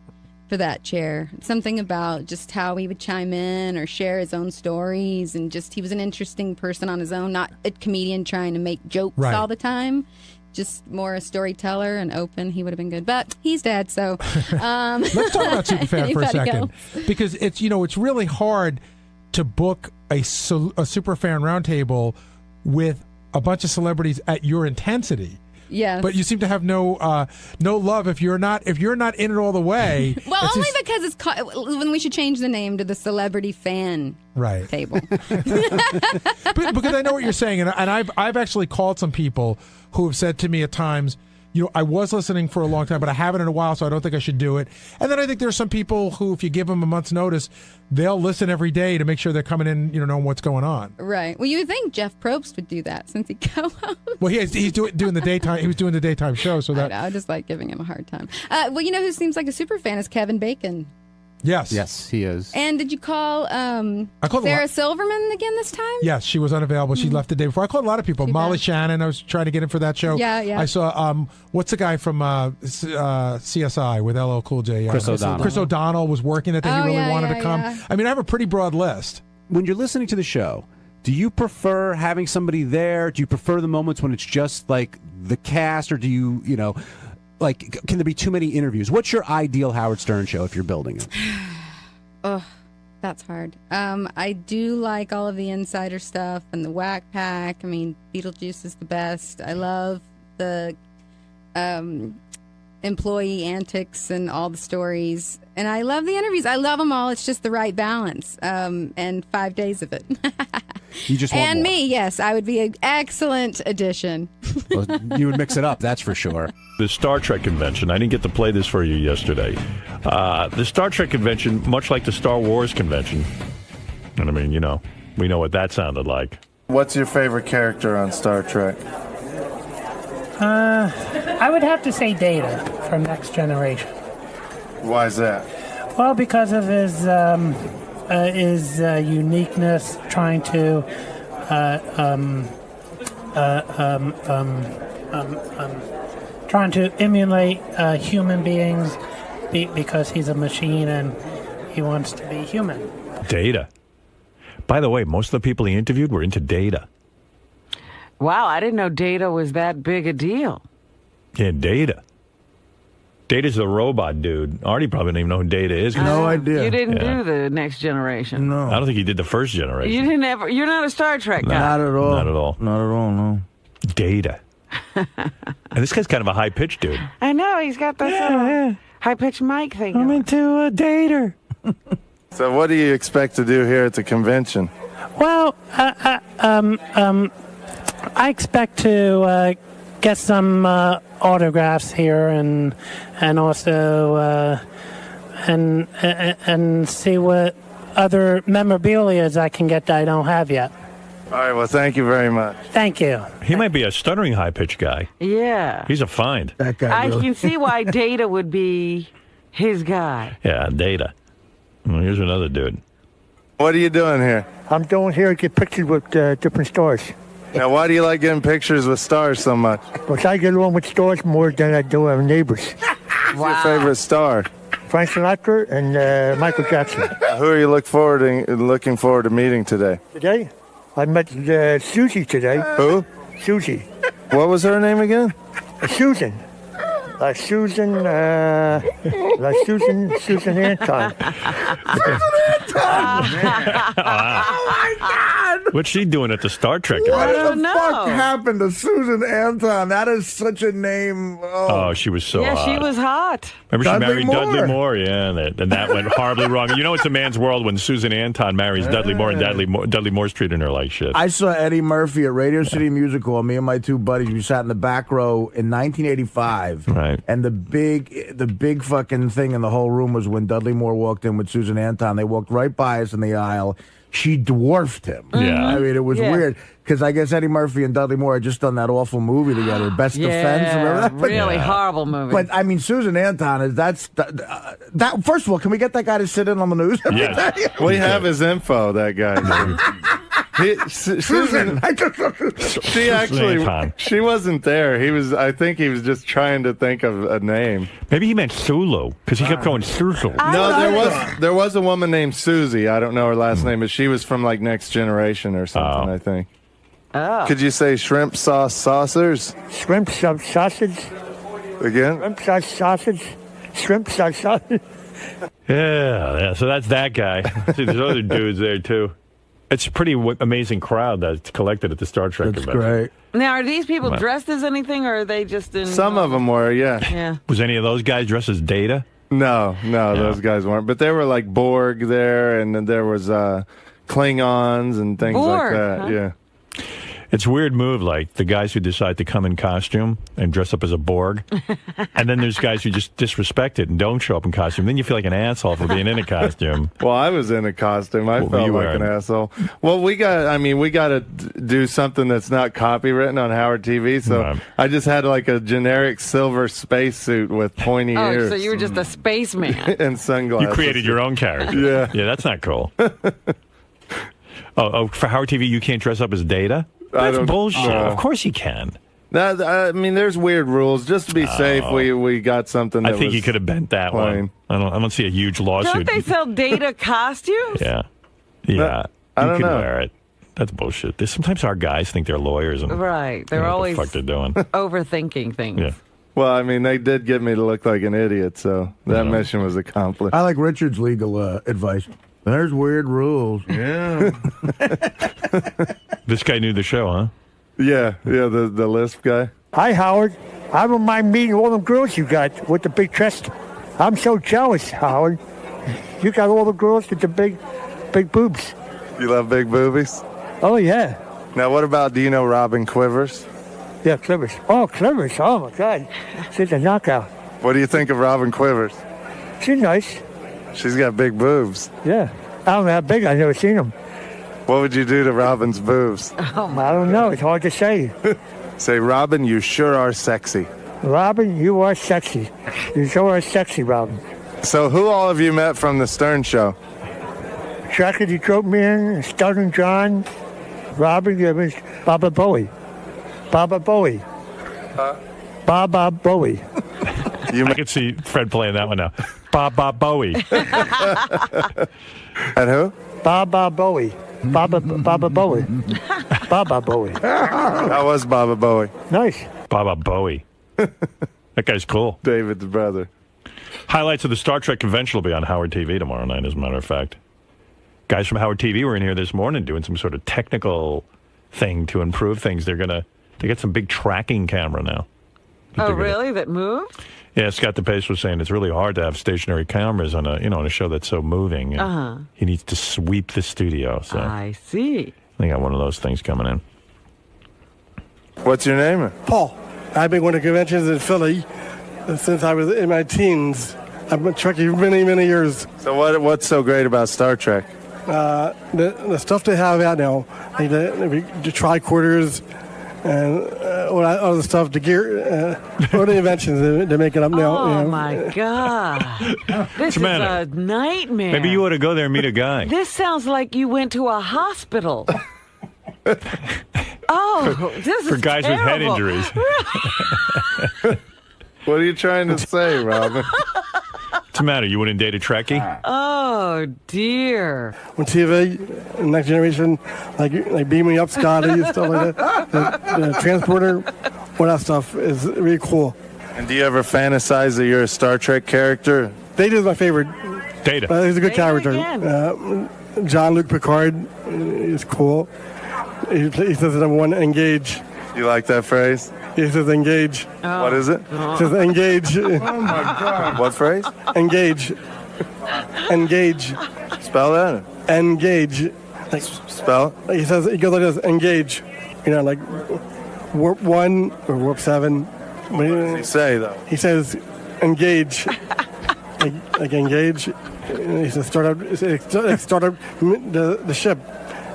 for that chair. Something about just how he would chime in or share his own stories, and just he was an interesting person on his own, not a comedian trying to make jokes all the time. Just more a storyteller and open. He would have been good, but he's dead. So let's talk about Superfan for a second, because it's really hard to book a Superfan roundtable with a bunch of celebrities at your intensity. Yes. But you seem to have no love if you're not in it all the way. Well, only because it's when we should change the name to the Celebrity Fan Table. Because I know what you're saying, and I've actually called some people who have said to me at times, I was listening for a long time, but I haven't in a while, so I don't think I should do it. And then I think there's some people who, if you give them a month's notice, they'll listen every day to make sure they're coming in, knowing what's going on. Right. Well, you would think Jeff Probst would do that since he co-hosts. Well, he's doing the daytime. He was doing the daytime show, so that I just like giving him a hard time. Well, who seems like a super fan is Kevin Bacon. Yes, he is. And did you call I called Sarah Silverman again this time? Yes, she was unavailable. She left the day before. I called a lot of people. Molly Shannon, I was trying to get in for that show. Yeah. I saw, what's the guy from CSI with LL Cool J? Chris O'Donnell. Chris O'Donnell was working that day. He really wanted to come. Yeah. I mean, I have a pretty broad list. When you're listening to the show, do you prefer having somebody there? Do you prefer the moments when it's just like the cast, or do you, can there be too many interviews? What's your ideal Howard Stern show if you're building it? Oh, that's hard. I do like all of the insider stuff and the Whack Pack. I mean, Beetlejuice is the best. I love the employee antics and all the stories. And I love the interviews. I love them all. It's just the right balance. And 5 days of it. You just want and more. me, yes. I would be an excellent addition. Well, you would mix it up, that's for sure. The Star Trek convention, I didn't get to play this for you yesterday. The Star Trek convention, much like the Star Wars convention, and I mean, we know what that sounded like. What's your favorite character on Star Trek? I would have to say Data from Next Generation. Why is that? Well, because of his uniqueness, trying to trying to emulate human beings because he's a machine and he wants to be human. Data. By the way, most of the people he interviewed were into Data. Wow, I didn't know Data was that big a deal. Yeah, Data. Data's the robot dude. Artie probably don't even know who Data is. No idea. You didn't do the Next Generation. No. I don't think he did the first generation. You didn't ever. You're not a Star Trek guy. Not at all. Not at all. Not at all, no. Data. And this guy's kind of a high-pitched dude. I know, he's got this high-pitched mic thing. I'm into a Data. So what do you expect to do here at the convention? Well, I expect to get some autographs here and also and see what other memorabilia I can get that I don't have yet. All right, well, thank you very much. Thank you. He might be a stuttering high-pitched guy. Yeah. He's a find. I can see why Data would be his guy. Yeah, Data. Well, here's another dude. What are you doing here? I'm doing here to get pictures with different stars. Now, why do you like getting pictures with stars so much? Because I get along with stars more than I do with neighbors. Who's your favorite star? Frank Sinatra and Michael Jackson. Who are you looking forward to meeting today? Today? I met Susie today. Who? Susie. What was her name again? Susan. Susan Anton. Oh, my God! What's she doing at the Star Trek What convention? the fuck happened to Susan Anton? That is such a name. Oh, she was so yeah, hot. she was hot. Remember she Dudley married Moore. Dudley Moore? Yeah, and that went horribly wrong. You know it's a man's world when Susan Anton marries Dudley Moore, and Dudley Moore's treating her like shit. I saw Eddie Murphy at Radio City Music Hall. Me and my two buddies, we sat in the back row in 1985. Right. And the big fucking thing in the whole room was when Dudley Moore walked in with Susan Anton. They walked right by us in the aisle. She dwarfed him. Yeah. I mean, it was weird because I guess Eddie Murphy and Dudley Moore had just done that awful movie together, Best Defense. Remember that? Really horrible movie. But I mean, Susan Anton is that. First of all, can we get that guy to sit in on the news? Yeah. We have his info, that guy. Susan, she actually, she wasn't there. I think he was just trying to think of a name. Maybe he meant Sulu because he kept going Sulu. No, there was a woman named Susie. I don't know her last name, but she was from like Next Generation or something. I think. Oh. Could you say shrimp sauce saucers? Shrimp sauce sausage. Again? Shrimp sauce sausage. Shrimp sauce sausage. Yeah. So that's that guy. See, there's other dudes there too. It's a pretty amazing crowd that's collected at the Star Trek convention. Great. Now, are these people dressed as anything, or are they just in... Some of them were, yeah. Yeah. Was any of those guys dressed as Data? No, those guys weren't. But there were like Borg there, and then there was Klingons and things Borg, like that. huh? Yeah. It's a weird move, like the guys who decide to come in costume and dress up as a Borg. And then there's guys who just disrespect it and don't show up in costume. Then you feel like an asshole for being in a costume. Well, I was in a costume. I felt like an asshole. Well, we got to do something that's not copywritten on Howard TV. So I just had like a generic silver spacesuit with pointy ears. So you were just a spaceman. And sunglasses. You created your own character. Yeah. Yeah, that's not cool. For Howard TV, you can't dress up as Data? That's bullshit. Of course you can. I mean, there's weird rules. Just to be safe, we got something that I think was you could have bent that plain. one. I don't see a huge lawsuit. Don't they sell Data costumes? Yeah. I don't you can know. wear it. That's bullshit. Sometimes our guys think they're lawyers. And Right. They're I don't know always what the fuck they're doing. overthinking things. Yeah. Well, I mean, they did get me to look like an idiot, so that mission was accomplished. I like Richard's legal advice. There's weird rules. Yeah. This guy knew the show, huh? Yeah, the Lisp guy. Hi, Howard. I don't mind meeting all them girls you got with the big chest. I'm so jealous, Howard. You got all the girls with the big boobs. You love big boobies? Oh, yeah. Now, what about, do you know Robin Quivers? Yeah, Clippers. Oh, Clippers. Oh, my God. She's a knockout. What do you think of Robin Quivers? She's nice. She's got big boobs. Yeah. I don't know how big. I've never seen them. What would you do to Robin's boobs? I don't know. It's hard to say. Say, Robin, you sure are sexy. Robin, you are sexy. You sure are sexy, Robin. So who all have you met from the Stern Show? Jackie the Joke Man, Stunning John, Robin, Baba Bowie. Baba Bowie. Baba Bowie. I could see Fred playing that one now. Baba Bowie. And who? Baba Bowie. Baba Bowie. Baba Bowie. How was Baba Bowie? Nice. Baba Bowie. That guy's cool. David's brother. Highlights of the Star Trek convention will be on Howard TV tomorrow night, as a matter of fact. Guys from Howard TV were in here this morning doing some sort of technical thing to improve things. They got some big tracking camera now. Oh, really? That moved? Yeah, Scott DePace was saying it's really hard to have stationary cameras on a show that's so moving. He needs to sweep the studio. So I see. They got one of those things coming in. What's your name? Paul. I've been going to conventions in Philly since I was in my teens. I've been Trekkie many, many years. So what's so great about Star Trek? The stuff they have out now, like the tricorders and all that other stuff, the gear, all the inventions they're making up now. Oh, my God. This is a nightmare. Maybe you ought to go there and meet a guy. This sounds like you went to a hospital. Oh, this is for guys terrible. with head injuries. What are you trying to say, Robin? What's the matter? You wouldn't date a Trekkie? Oh, dear. On TV, Next Generation, like Beam Me Up, Scotty, and stuff like that. The Transporter, all that stuff is really cool. And do you ever fantasize that you're a Star Trek character? Data's my favorite. Data. He's a good character. Jean-Luc Picard is cool. He says number one, engage. You like that phrase? He says engage. Oh. What is it? He says engage. Oh, my God. What phrase? Engage. Engage. Spell that? Engage. Like, spell? He goes like this, engage. You know, like warp 1 or warp 7. What does he say, though? He says engage. like engage. He says start up the ship.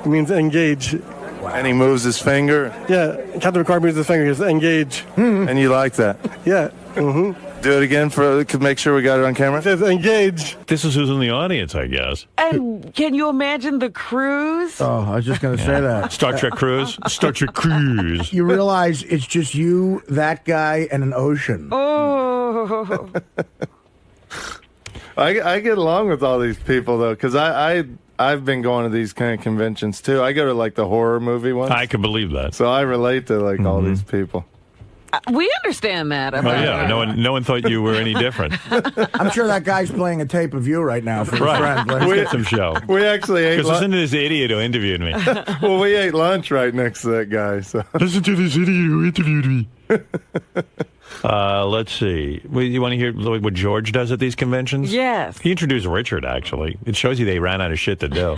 It means engage. Wow. And he moves his finger? Yeah, Captain Picard moves his finger. He says engage. And you like that? Yeah. Do it again to make sure we got it on camera? It says engage. This is who's in the audience, I guess. And can you imagine the cruise? Oh, I was just going to say that. Star Trek cruise? Star Trek cruise. You realize it's just you, that guy, and an ocean. Oh. I get along with all these people, though, because I've been going to these kind of conventions, too. I go to, like, the horror movie ones. I can believe that. So I relate to, like, all these people. We understand that. Oh, yeah. No one thought you were any different. I'm sure that guy's playing a tape of you right now for his friends. Let's get some show. We actually ate Because listen to this idiot who interviewed me. Well, we ate lunch right next to that guy. So listen to this idiot who interviewed me. Let's see. You want to hear what George does at these conventions? Yes. He introduced Richard, actually. It shows you they ran out of shit to do.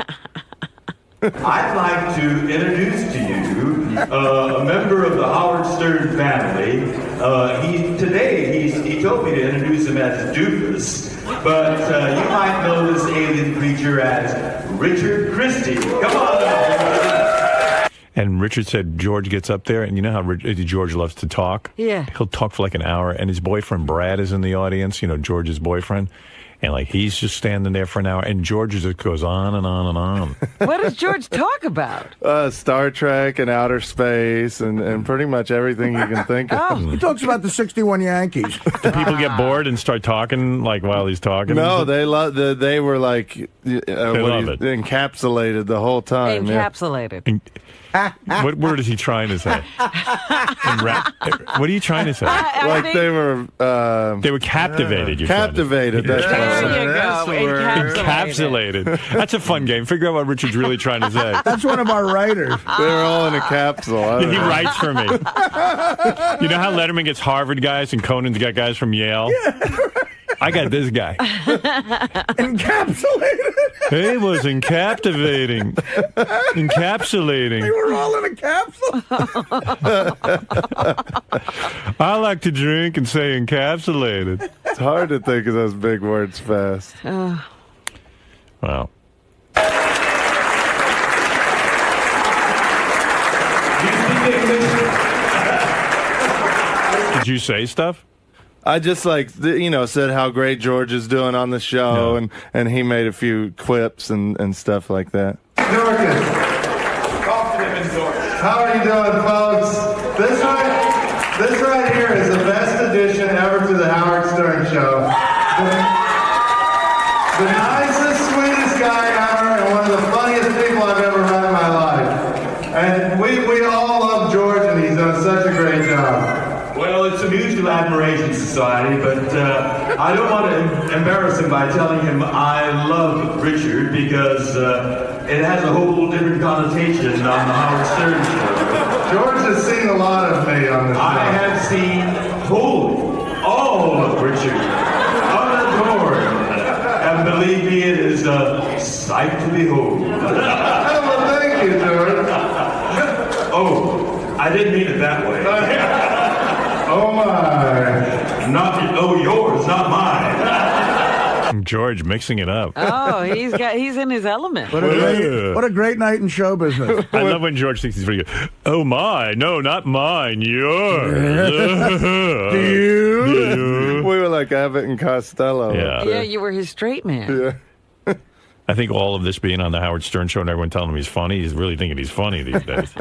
I'd like to introduce to you a member of the Howard Stern family. He told me to introduce him as Doofus, but you might know this alien creature as Richard Christie. Come on up. And Richard said George gets up there, and you know how George loves to talk? Yeah. He'll talk for like an hour, and his boyfriend Brad is in the audience, George's boyfriend. And, like, he's just standing there for an hour, and George just goes on and on and on. What does George talk about? Star Trek and outer space and pretty much everything you can think of. He talks about the 61 Yankees. Do people get bored and start talking, like, while he's talking? No, they were, like, encapsulated the whole time. Encapsulated. Yeah. What word is he trying to say? What are you trying to say? They were captivated. Captivated. There you go. Encapsulated. That's a fun game. Figure out what Richard's really trying to say. That's one of our writers. They're all in a capsule. He writes for me. You know how Letterman gets Harvard guys and Conan's got guys from Yale? Yeah. I got this guy. Encapsulated. It was encaptivating. Encapsulating. They were all in a capsule. I like to drink and say encapsulated. It's hard to think of those big words fast. Wow. you say stuff? I just said how great George is doing on the show, and he made a few clips and stuff like that. George, how are you doing, folks? This right here is the best addition ever to the Howard Stern Show. The nicest, sweetest guy ever, and one of the funniest people I've ever met in my life. And we all love George, and he's done such a great job. Well, it's a mutual admiration society, but I don't want to embarrass him by telling him I love Richard, because it has a whole different connotation on the Howard Stern Show. George has seen a lot of me on the show. I have seen all of Richard, unadored, and believe me, it is a sight to behold. Well, thank you, George. Oh, I didn't mean it that way. Oh my! Yours, not mine. George mixing it up. Oh, he's in his element. What a great night in show business. I love when George thinks he's pretty good. Oh my, no, not mine, yours. You? We were like Abbott and Costello. Yeah, you were his straight man. Yeah. I think all of this being on the Howard Stern Show and everyone telling him he's funny, he's really thinking he's funny these days.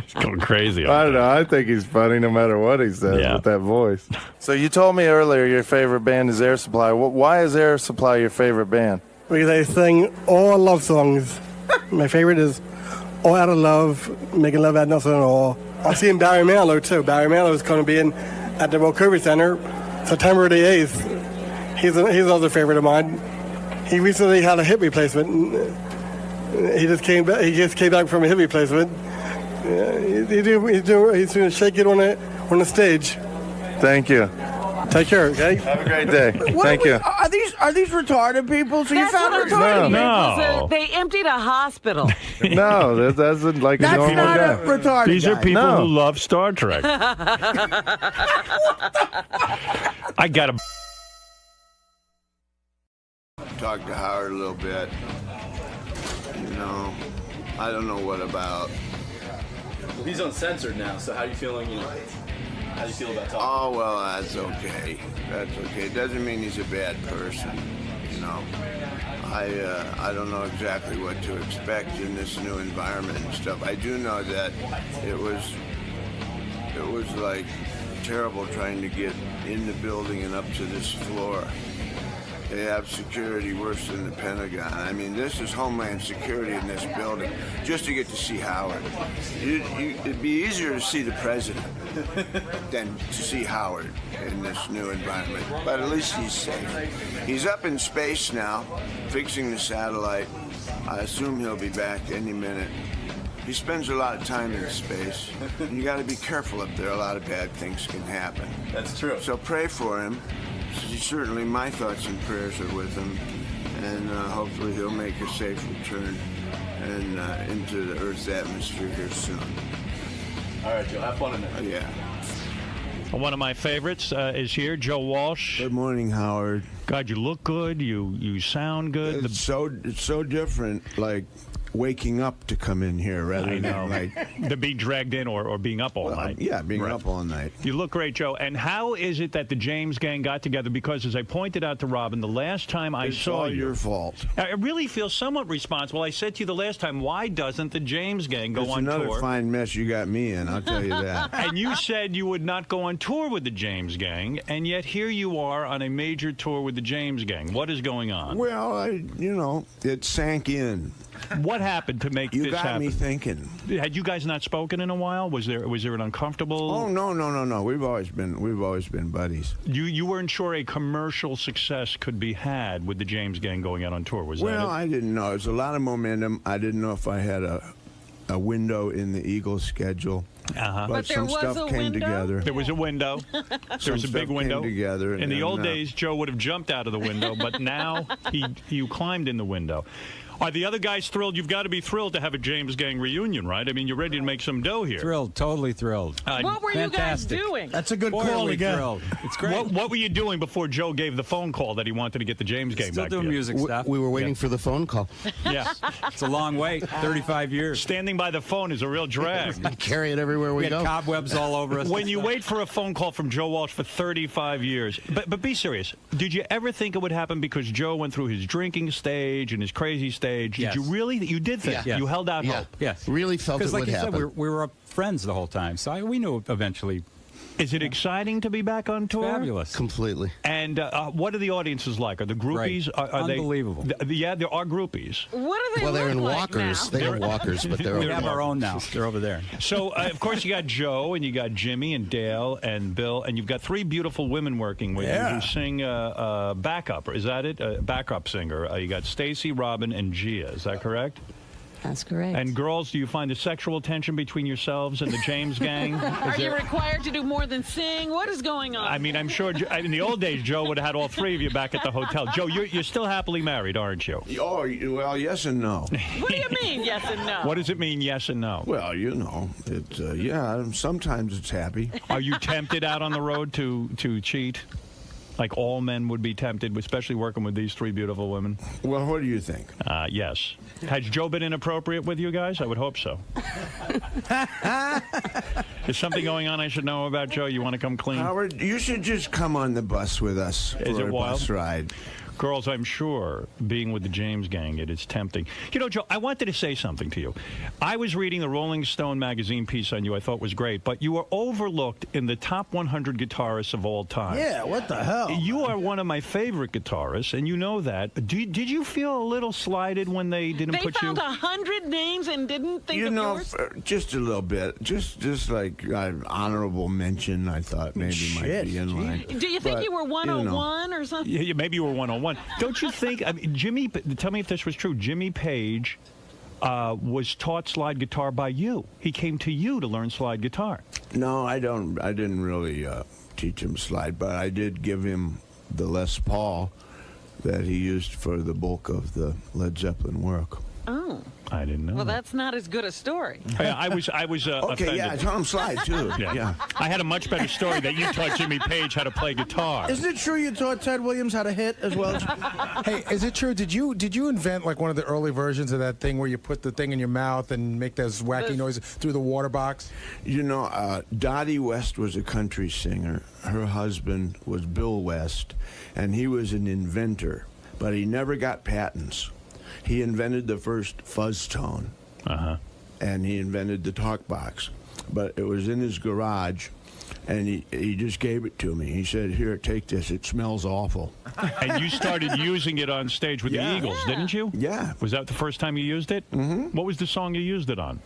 He's going crazy. I don't know. I think he's funny no matter what he says with that voice. So you told me earlier your favorite band is Air Supply. Why is Air Supply your favorite band? Because they sing all love songs. My favorite is All Out of Love, Making Love Out of Nothing at All. I'll see Barry Manilow, too. Barry Manilow is going to be at the World Kirby Center September the 8th. He's another favorite of mine. He recently had a hip replacement. He just came back from a hip replacement. He's going to shake it on the stage. Thank you. Take care, okay? Have a great day. Thank you. Are these retarded people? So That's you found what I'm retarded No. people. They emptied a hospital. No, that's like a normal not guy. a retarded These are guy. people who love Star Trek. I got to... Talked to Howard a little bit. I don't know what about. Well, he's uncensored now, so how are you feeling, how do you feel about talking? Oh, well, that's okay. That's okay. It doesn't mean he's a bad person, I don't know exactly what to expect in this new environment and stuff. I do know that it was like terrible trying to get in the building and up to this floor. They have security worse than the Pentagon. I mean, this is Homeland Security in this building, just to get to see Howard. It'd be easier to see the president than to see Howard in this new environment. But at least he's safe. He's up in space now, fixing the satellite. I assume he'll be back any minute. He spends a lot of time in space, and you got to be careful up there. A lot of bad things can happen. That's true. So pray for him. Certainly my thoughts and prayers are with him, and hopefully he'll make a safe return and into the Earth's atmosphere here soon. All right, Joe, have fun in there. Yeah. One of my favorites is here, Joe Walsh. Good morning, Howard. God, you look good. You sound good. It's so different, like waking up to come in here rather than like to be dragged in or being up all night. Yeah, being up all night. You look great, Joe. And how is it that the James gang got together? Because as I pointed out to Robin, the last time I saw you, it's all your fault. I really feel somewhat responsible. I said to you the last time, why doesn't the James gang go on another tour? Fine mess you got me in, I'll tell you that. And you said you would not go on tour with the James gang, and yet here you are on a major tour with the James gang. What is going on? Well, it sank in. What happened to make this happen? You got me thinking. Had you guys not spoken in a while? Was there an uncomfortable? Oh no. We've always been buddies. You weren't sure a commercial success could be had with the James gang going out on tour, was that it? Well, I didn't know. It was a lot of momentum. I didn't know if I had a window in the Eagles schedule. But some stuff came together. There was a window. There was a big window. Together, in the old days, Joe would have jumped out of the window, but now you climbed in the window. Are the other guys thrilled? You've got to be thrilled to have a James Gang reunion, right? I mean, you're ready to make some dough here. Thrilled, totally thrilled. What were Fantastic. you guys doing? That's a good Boy, call are we again. thrilled. It's great. What were you doing before Joe gave the phone call that he wanted to get the James Gang Still back doing to you? music stuff. We were waiting for the phone call. Yeah. It's a long wait, 35 years. Standing by the phone is a real drag. Carry it everywhere we We go. had cobwebs all over us. When you wait for a phone call from Joe Walsh for 35 years, but be serious, did you ever think it would happen because Joe went through his drinking stage and his crazy stage? Yes. Did you really? You did think? Yeah. You held out hope? Yes. Really felt it Because, like would you happen. said, we were friends the whole time, so we knew eventually. Is it exciting to be back on tour? Fabulous. Completely. And what are the audiences like? Are the groupies? Great. Are Unbelievable. Yeah, there are groupies. What do they Well, they're look in like walkers. now? They have walkers, but they're We over have there. our own now. They're over there. So, of course, you got Joe, and you got Jimmy, and Dale, and Bill, and you've got three beautiful women working with you who sing backup. Is that it? Backup singer. You got Stacy, Robin, and Gia. Is that correct? That's correct. And girls, do you find the sexual tension between yourselves and the James Gang? Are you required to do more than sing? What is going on? I mean, I'm sure in the old days, Joe would have had all three of you back at the hotel. Joe, you're still happily married, aren't you? Oh, well, yes and no. What do you mean, yes and no? What does it mean, yes and no? Well, you know, it's sometimes it's happy. Are you tempted out on the road to cheat? Like all men would be tempted, especially working with these three beautiful women? Well, what do you think? Yes. Has Joe been inappropriate with you guys? I would hope so. Is something going on I should know about, Joe? You want to come clean? Howard, you should just come on the bus with us Is for it a wild? bus ride. Girls, I'm sure being with the James Gang, it is tempting. You know, Joe, I wanted to say something to you. I was reading the Rolling Stone magazine piece on you. I thought was great, but you were overlooked in the top 100 guitarists of all time. Yeah, what the hell? You are one of my favorite guitarists, and you know that. Did you feel a little slighted when they didn't They put you? found 100 names and didn't think of yours? Just a little bit. Just like honorable mention, I thought maybe might be in line. Do you think But, you were 101 or something? Yeah, maybe you were 101. Don't you think? I mean, Jimmy, tell me if this was true. Jimmy Page was taught slide guitar by you. He came to you to learn slide guitar. No, I didn't really teach him slide, but I did give him the Les Paul that he used for the bulk of the Led Zeppelin work. Oh. I didn't know. Well, that's not as good a story. I was Okay, offended. yeah, I taught him slide too. Yeah. I had a much better story that you taught Jimmy Page how to play guitar. Isn't it true you taught Ted Williams how to hit as well? Hey, is it true? Did you invent like one of the early versions of that thing where you put the thing in your mouth and make those wacky noises through the water box? You know, Dottie West was a country singer. Her husband was Bill West, and he was an inventor, but he never got patents. He invented the first fuzz tone, and he invented the talk box. But it was in his garage, and he just gave it to me. He said, "Here, take this. It smells awful." And you started using it on stage with the Eagles, didn't you? Yeah. Was that the first time you used it? Mm-hmm. What was the song you used it on?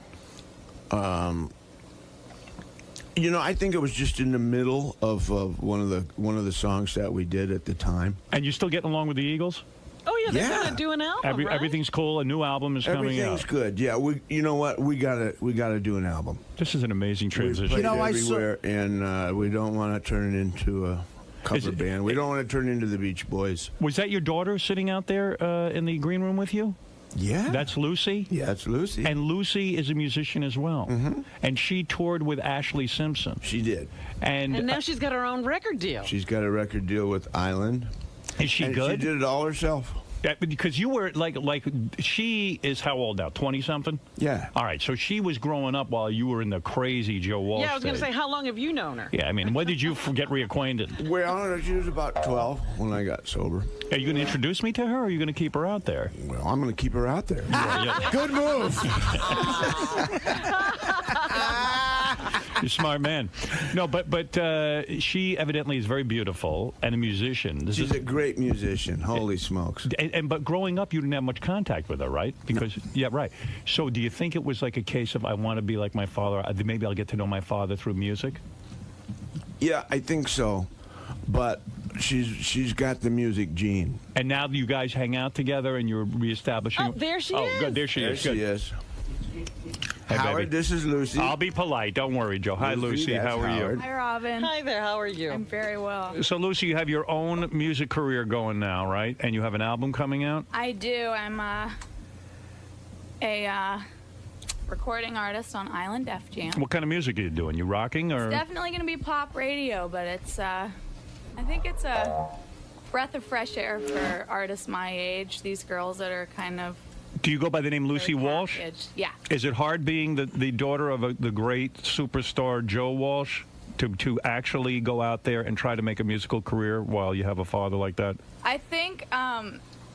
You know, I think it was just in the middle of one of the songs that we did at the time. And you still getting along with the Eagles? Oh yeah, they're Yeah. gonna do an album, right? Everything's cool. A new album is coming out. Everything's good. Yeah, you know what? We gotta do an album. This is an amazing transition. We played everywhere, and we don't want to turn it into a cover band. We don't want to turn into the Beach Boys. Was that your daughter sitting out there in the green room with you? Yeah. That's Lucy? Yeah, that's Lucy. And Lucy is a musician as well. Mm-hmm. And she toured with Ashley Simpson. She did. And now she's got her own record deal. She's got a record deal with Island. Is she good? She did it all herself. Yeah, because you were like she is how old now? 20-something? Yeah. All right, so she was growing up while you were in the crazy Joe Walsh Yeah, I was going to stage. say, how long have you known her? Yeah, I mean, when did you get reacquainted? Well, she was about 12 when I got sober. Are you going to introduce me to her, or are you going to keep her out there? Well, I'm going to keep her out there. Good move. You're a smart man. No, but she evidently is very beautiful and a musician. She's a great musician. Holy smokes. But growing up, you didn't have much contact with her, right? Because yeah, right. So do you think it was like a case of I want to be like my father? Maybe I'll get to know my father through music? Yeah, I think so. But she's got the music gene. And now you guys hang out together and you're reestablishing. Oh, there she is. Oh, good. There she is. There she Good. is. Hey, Howard, baby. this is Lucy. I'll be polite. Don't worry, Joe. Hi, Lucy. that's How are Howard. you? Hi, Robin. Hi there, how are you? I'm very well. So, Lucy, you have your own music career going now, right? And you have an album coming out? I do. I'm a recording artist on Island Def Jam. What kind of music are you doing? You rocking or? It's definitely going to be pop radio, but it's I think it's a breath of fresh air for artists my age. These girls that are kind of. Do you go by the name Lucy Walsh? Yeah. Is it hard being the daughter of the great superstar Joe Walsh to actually go out there and try to make a musical career while you have a father like that? I think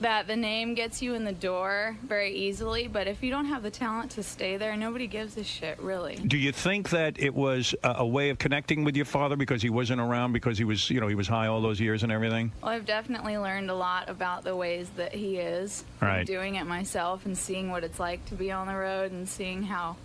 that the name gets you in the door very easily, but if you don't have the talent to stay there, nobody gives a shit, really. Do you think that it was a way of connecting with your father because he wasn't around, because he was, he was high all those years and everything? Well, I've definitely learned a lot about the ways that he is from Right. doing it myself and seeing what it's like to be on the road and seeing how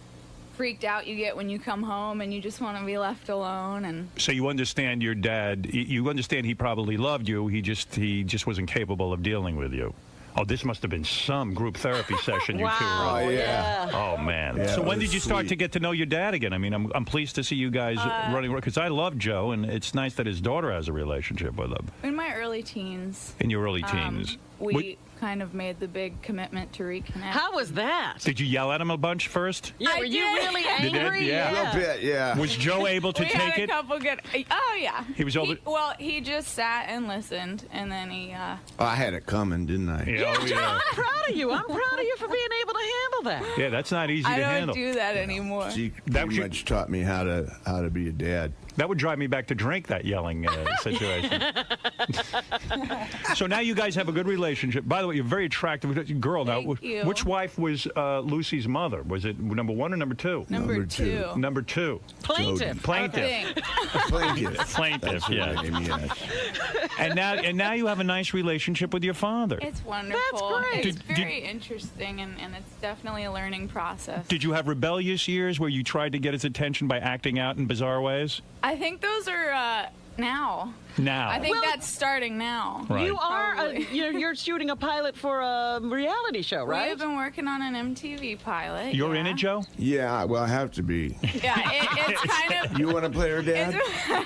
freaked out you get when you come home and you just want to be left alone. And So you understand your dad. You understand he probably loved you. He just wasn't capable of dealing with you. Oh, this must have been some group therapy session you two were Wow, on. yeah. Oh man. Yeah, So it when was did you start sweet. to get to know your dad again? I mean, I'm pleased to see you guys running because I love Joe, and it's nice that his daughter has a relationship with him in my early teens, in your early teens. we kind of made the big commitment to reconnect. How was that? Did you yell at him a bunch first? Yeah, were you really You did? angry? Yeah. A little bit, yeah. Was Joe able to we take had a it? couple good. Oh yeah. He was over. Well, he just sat and listened, and then he. Oh, I had it coming, didn't I? Yeah, oh, Joe, yeah. I'm proud of you. I'm proud of you for being able to handle that. Yeah, that's not easy I to don't handle. do that anymore. She pretty much taught me how to be a dad. That would drive me back to drink, that yelling situation. So now you guys have a good relationship. By the way, you're a very attractive girl. Thank you. Which wife was Lucy's mother? Was it number one or number two? Number two. Number two. Plaintiff. Plaintiff. Plaintiff, yes. And now you have a nice relationship with your father. It's wonderful. That's great. It's very interesting, and it's definitely a learning process. Did you have rebellious years where you tried to get his attention by acting out in bizarre ways? I think those are now. Now. I think that's starting now. Right. You are, you're shooting a pilot for a reality show, right? We've been working on an MTV pilot. You're in it, Joe? Yeah, well, I have to be. Yeah, it's kind of. You want to play her dad?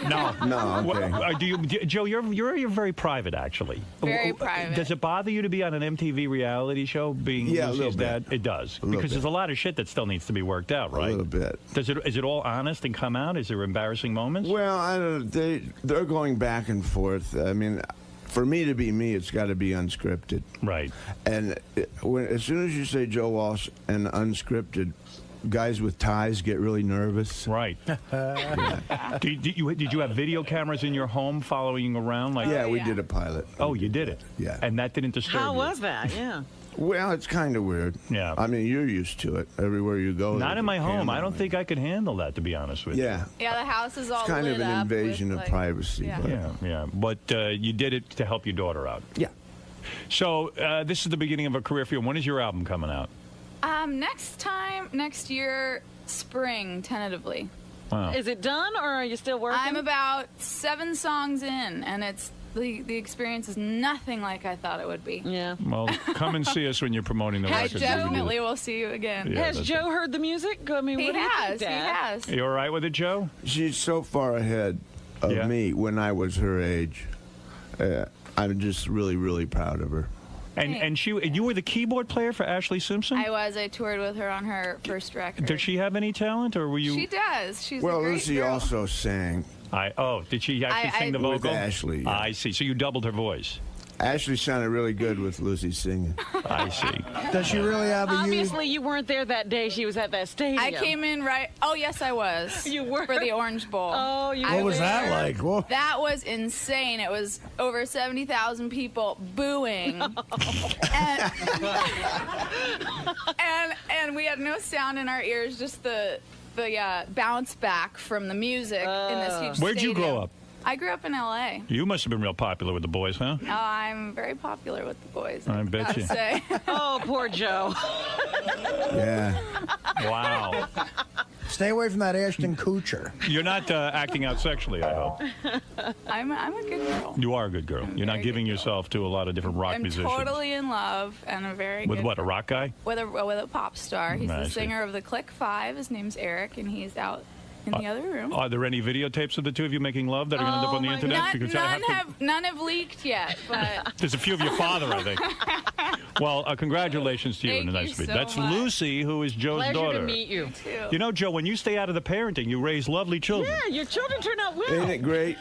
No. No, okay. Joe, you're very private, actually. Very private. Does it bother you to be on an MTV reality show, being Yeah, a Lucy's little dad? It does, little because bit. there's a lot of shit that still needs to be worked out, right? A little bit. Is it all honest and come out? Is there embarrassing moments? Well, I don't. They're going back and forth. I mean, for me to be me, it's got to be unscripted. Right. And as soon as you say Joe Walsh and unscripted, guys with ties get really nervous. Right. Did you have video cameras in your home following you around? Yeah, we did a pilot. Oh, you did it? Yeah. And that didn't disturb How you? was that? Yeah. Well, it's kind of weird. Yeah. I mean, you're used to it. Everywhere you go. Not there's in a my home. camera. I don't think I could handle that, to be honest with Yeah. Yeah, the house is all It's kind of lit an up invasion with, of privacy. Yeah. But Yeah. But you did it to help your daughter out. Yeah. So this is the beginning of a career for you. When is your album coming out? Next year, spring, tentatively. Wow. Is it done, or are you still working? I'm about 7 songs in, and it's the experience is nothing like I thought it would be. Yeah. Well, come and see us when you're promoting the I record. definitely will see you again. Yeah, Has that's Joe heard the music? I mean, He what do you has. think, He Dad? has. You all right with it, Joe? She's so far ahead of me when I was her age. I'm just really, really proud of her. And you were the keyboard player for Ashley Simpson? I toured with her on her first record. Does she have any talent, or were you? She does. She's Well, a great Lucy girl. also sang. Did she actually sing the With vocal? Ashley. Yeah. I see. So you doubled her voice. Ashley sounded really good with Lucy singing. I see. Does she really have Obviously, you weren't there that day. She was at that stadium. I came in right. Oh yes, I was. You were for the Orange Bowl. Oh, you. What was that like? Whoa. That was insane. It was over 70,000 people booing, and we had no sound in our ears, just the bounce back from the music in this huge Where'd you stadium. grow up? I grew up in L.A. You must have been real popular with the boys, huh? Oh, I'm very popular with the boys. I bet gotta you. say. Oh, poor Joe. Yeah. Wow. Stay away from that Ashton Kutcher. You're not acting out sexually, I hope. I'm a good girl. You are a good girl. You're not giving yourself to a lot of different rock I'm musicians. totally in love and a very With good what, a rock guy? with a pop star. He's I the see. singer of the Click Five. His name's Eric, and he's out in the other room. Are there any videotapes of the two of you making love that are going to end up on the internet? Because None have leaked yet, but there's a few of your father, I think. Well, congratulations to you. Thank Nice you to meet so That's much. Lucy, who is Joe's Pleasure daughter. to meet you. You know, Joe, when you stay out of the parenting, you raise lovely children. Yeah, your children turn out well. Ain't it great?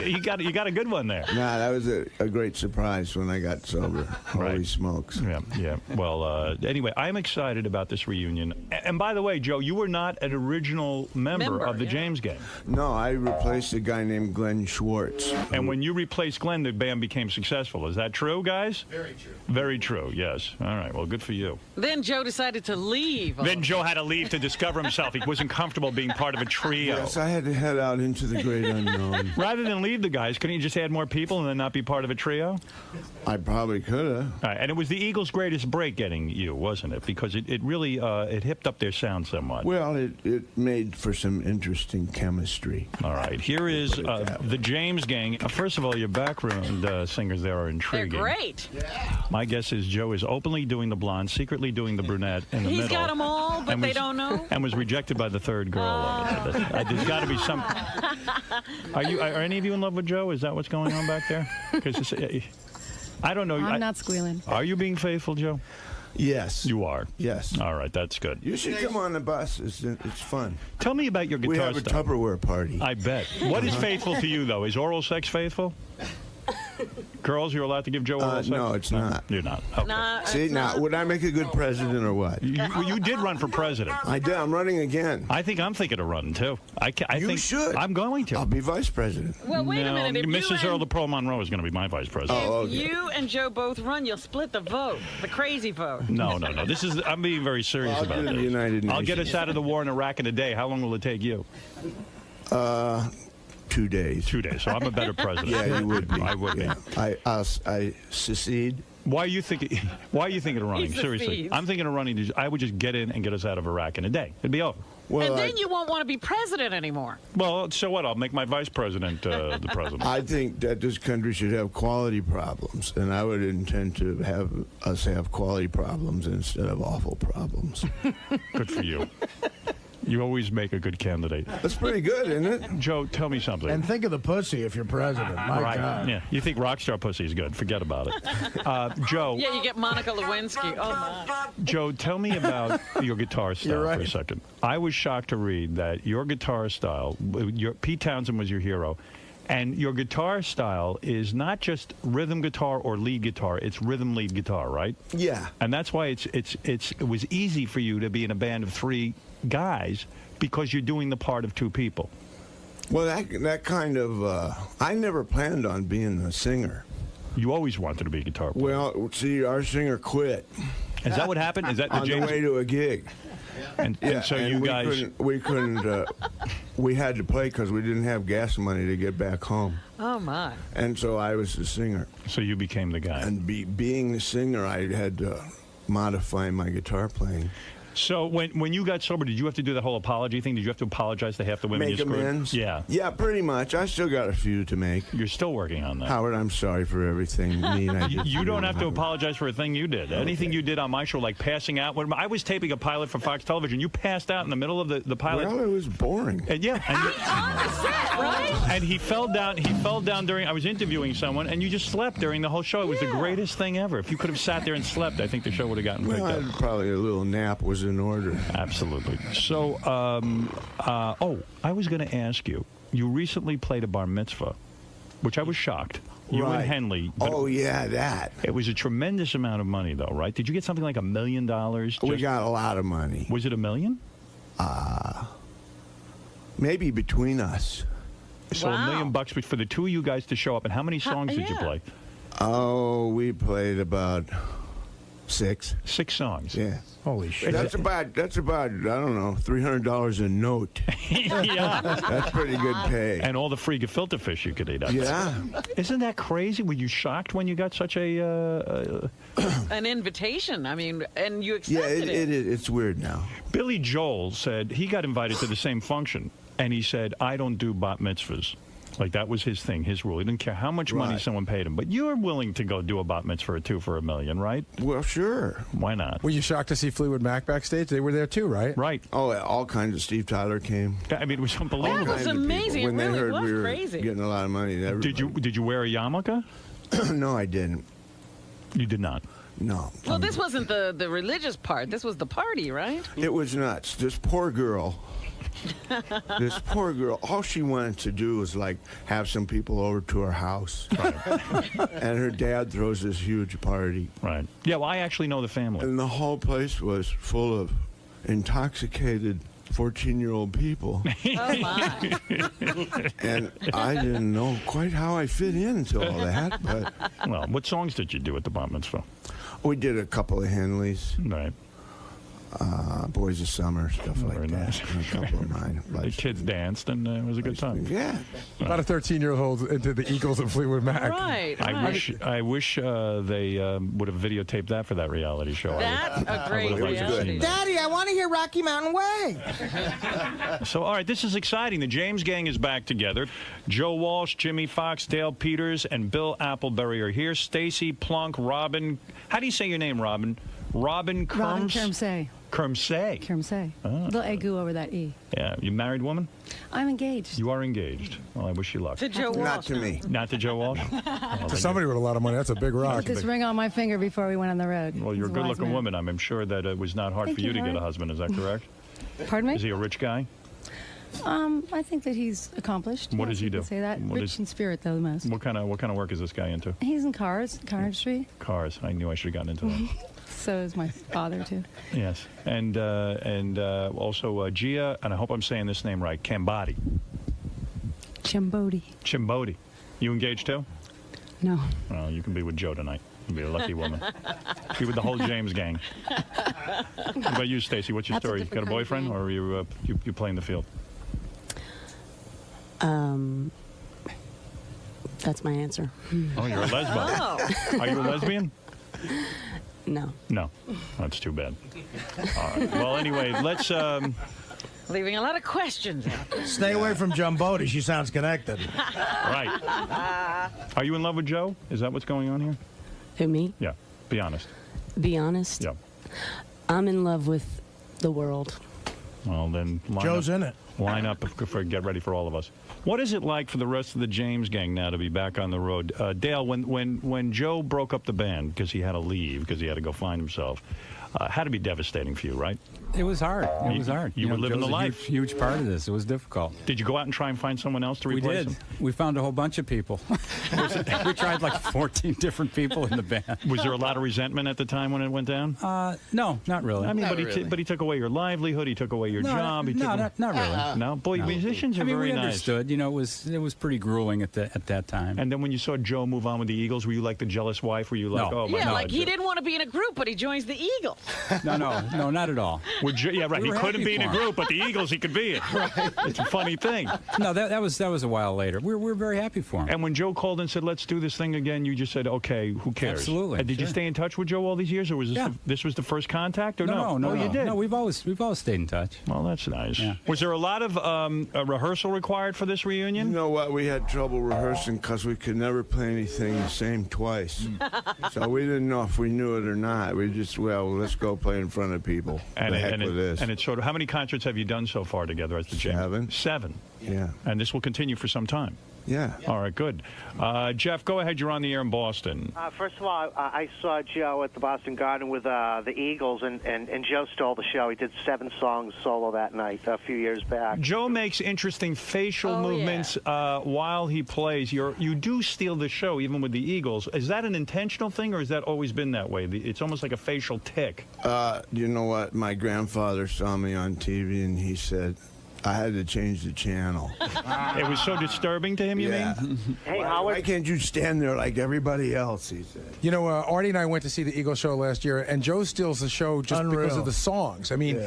you got a good one there. Nah, that was a great surprise when I got sober. Holy smokes. Yeah. Well, anyway, I'm excited about this reunion. And by the way, Joe, you were not an original member of the James Gang. No, I replaced a guy named Glenn Schwartz. And when you replaced Glenn, the band became successful. Is that true, guys? Very true. Very true, yes. All right, well, good for you. Then Joe decided to leave. Then Joe had to leave to discover himself. He wasn't comfortable being part of a trio. Yes, I had to head out into the great unknown. Rather than leave the guys, couldn't you just add more people and then not be part of a trio? I probably could have. All right, and it was the Eagles' greatest break getting you, wasn't it? Because it really it hipped up their sound somewhat. Well, it made for some interesting chemistry. All right, here is the James Gang. First of all, your background singers there are intriguing. They're great. My guess is Joe is openly doing the blonde, secretly doing the brunette in the middle. He's got them all, but they don't know. And was rejected by the third girl. There's got to be some. Are any of you in love with Joe? Is that what's going on back there? Because I don't know. I'm not squealing. Are you being faithful, Joe? Yes. You are? Yes. All right, that's good. You should come on the bus. It's fun. Tell me about your guitar We have a style. Tupperware party. I bet. What is faithful to you, though? Is oral sex faithful? Girls, you're allowed to give Joe oral sex? No, it's not. You're not. Okay. Nah, See, now, would I make a good president or what? You did run for president. I did. I'm running again. I think I'm thinking of running, too. I You think should. I'm going to. I'll be vice president. Well, wait a minute. If Mrs. you Earl and, DePro Monroe is going to be my vice president. Oh, if you and Joe both run, you'll split the vote, the crazy vote. No. I'm being very serious I'll about do the this. United I'll get Nations. us out of the war in Iraq in a day. How long will it take you? 2 days. 2 days. So I'm a better president. Yeah, you would be. I would be. I secede. Why are you thinking of running? He Seriously, secedes. I'm thinking of running. I would just get in and get us out of Iraq in a day. It'd be over. Well, And then you won't want to be president anymore. Well, so what? I'll make my vice president the president. I think that this country should have quality problems, and I would intend to have us have quality problems instead of awful problems. Good for you. You always make a good candidate. That's pretty good, isn't it? Joe, tell me something. And think of the pussy if you're president. My right. God. Yeah. You think rock star pussy is good. Forget about it. Joe. Yeah, you get Monica Lewinsky. Oh, my. Joe, tell me about your guitar style You're right. for a second. I was shocked to read that your guitar style, Pete Townsend was your hero, and your guitar style is not just rhythm guitar or lead guitar, it's rhythm lead guitar, right? Yeah. And that's why it was easy for you to be in a band of three guys because you're doing the part of two people. Well, that kind of I never planned on being a singer. You always wanted to be a guitar player. Well, see, our singer quit. Is that what happened? Is that the on James? the way to a gig? And so and you we guys couldn't. We had to play because we didn't have gas money to get back home. Oh, my. And so I was the singer. So you became the guy. And being the singer, I had to modify my guitar playing. So when you got sober, did you have to do the whole apology thing? Did you have to apologize to half the women Make you screwed? amends? Yeah. Yeah, pretty much. I still got a few to make. You're still working on that. Howard, I'm sorry for everything mean I did. You don't have to apologize for a thing you did. Anything you did on my show, like passing out. When I was taping a pilot for Fox Television, you passed out in the middle of the pilot. Well, it was boring. And yeah. On the set, right? And he fell down. He fell down during. I was interviewing someone, and you just slept during the whole show. It was the greatest thing ever. If you could have sat there and slept, I think the show would have gotten picked Well, up. probably a little nap was in order. Absolutely. So, I was going to ask you. You recently played a bar mitzvah, which I was shocked. You Right. and Henley. Oh, yeah, that. It was a tremendous amount of money, though, right? Did you get something like $1 million? We got a lot of money. Was it $1 million? Maybe between us. So $1 million bucks for the two of you guys to show up. And how many songs did you play? Oh, we played about 6. 6 songs. Yeah. Holy shit. That's about I don't know, $300 a note. Yeah. That's pretty good pay. And all the free gefilte fish you could eat. Yeah. Isn't that crazy? Were you shocked when you got such a... An invitation. I mean, and you Yeah, accepted it's weird now. Billy Joel said he got invited to the same function, and he said, I don't do bat mitzvahs. Like, that was his thing, his rule. He didn't care how much money someone paid him. But you're willing to go do a bat mitzvah or two for $1 million, right? Well, sure. Why not? Were you shocked to see Fleetwood Mac backstage? They were there too, right? Right. Oh, yeah, all kinds of Steve Tyler came. I mean, it was unbelievable. That was amazing. When It they really heard was we were crazy. getting a lot of money. Did you wear a yarmulke? No, I didn't. You did not? No. Well, this wasn't the religious part. This was the party, right? It was nuts. This poor girl. All she wanted to do was like have some people over to her house. And her dad throws this huge party. Right. Yeah, well, I actually know the family. And the whole place was full of intoxicated 14-year-old people. Oh, my. And I didn't know quite how I fit into all that. But well, what songs did you do at the bat mitzvah? We did a couple of Henleys. Right. Boys of Summer, stuff like Very that. nice. And a couple of mine. The kids danced, and it was a good time. Yeah. A lot of 13-year-olds into the Eagles and Fleetwood Mac. Right. I wish they would have videotaped that for that reality show. That's a great reality. Daddy, I want to hear Rocky Mountain Way. So, all right, this is exciting. The James Gang is back together. Joe Walsh, Jimmy Fox, Dale Peters, and Bill Appleberry are here. Stacy Plunk, Robin. How do you say your name, Robin? Robin Kermsey. Kermsey. Kermsey. Ah. Little egu over that E. Yeah, you married woman? I'm engaged. You are engaged. Well, I wish you luck. To Joe Walsh. Not to me. Not to Joe Walsh? To somebody with a lot of money, that's a big rock. Put this ring on my finger before we went on the road. Well, you're a He's wise good-looking man. woman. I'm sure that it was not hard Thank for you you, to get a Howard. husband. Is that correct? Pardon me? Is he a rich guy? I think that he's accomplished. What Yes, does he you do? could Say that. What Rich is- in spirit, though, the most. What kind of work is this guy into? He's in car industry. Cars. I knew I should have gotten into that. So is my father, too. Yes. And also Gia, and I hope I'm saying this name right, Cambodi. Chimbodi. You engaged too? No. Well, you can be with Joe tonight. You'll be a lucky woman. Be with the whole James gang. What about you, Stacy? What's your That's a story? You different got a boyfriend, or are you playing the field? That's my answer. Oh, you're a lesbian. Oh. Are you a lesbian? No. No. That's too bad. All right. Well, anyway, let's... Leaving a lot of questions out there. Stay away from Jumbodi. She sounds connected. Right. Are you in love with Joe? Is that what's going on here? Who, me? Yeah. Be honest. Be honest? Yeah. I'm in love with the world. Well, then... Joe's in it. Line up for Get Ready for All of Us. What is it like for the rest of the James gang now to be back on the road? Dale, when Joe broke up the band because he had to leave, because he had to go find himself, had to be devastating for you, right? It was hard. It was hard. You were living Joe's the a life. Huge part of this. It was difficult. Did you go out and try and find someone else to replace We did. him? We found a whole bunch of people. We tried like 14 different people in the band. Was there a lot of resentment at the time when it went down? No, not really. I mean, Not but really. But he took away your livelihood. He took away your No, job. not really. No, boy, musicians are I mean, very we nice. understood. You know, it was pretty grueling at that time. And then when you saw Joe move on with the Eagles, were you like the jealous wife? Were you like, No. oh my Yeah, God? like he didn't want to be in a group, but he joins the Eagles. No, not at all. Yeah, right. We He were couldn't happy be in a for him. group, but the Eagles he could be in. It's a funny thing. No, that was a while later. We were very happy for him. And when Joe called and said, "Let's do this thing again," you just said, "Okay, who cares?" Absolutely. And did you Sure. stay in touch with Joe all these years, or was this was the first contact, or no? No, you did. No, we've always stayed in touch. Well, that's nice. Yeah. Was there a lot of rehearsal required for this reunion? You know what? We had trouble rehearsing because we could never play anything the same twice. So we didn't know if we knew it or not. We just, let's go play in front of people. The heck with this. And it's sort of, how many concerts have you done so far together as the James? 7. Yeah. And this will continue for some time. Yeah. All right, good. Jeff, go ahead. You're on the air in Boston. First of all, I saw Joe at the Boston Garden with the Eagles, and Joe stole the show. He did 7 songs solo that night a few years back. Joe makes interesting facial movements while he plays. You do steal the show, even with the Eagles. Is that an intentional thing, or has that always been that way? It's almost like a facial tick. You know what? My grandfather saw me on TV, and he said, I had to change the channel. It was so disturbing to him, you mean? Hey, Why can't you stand there like everybody else, he said. You know, Artie and I went to see the Eagles show last year, and Joe steals the show just because Unreal. of the songs. I mean,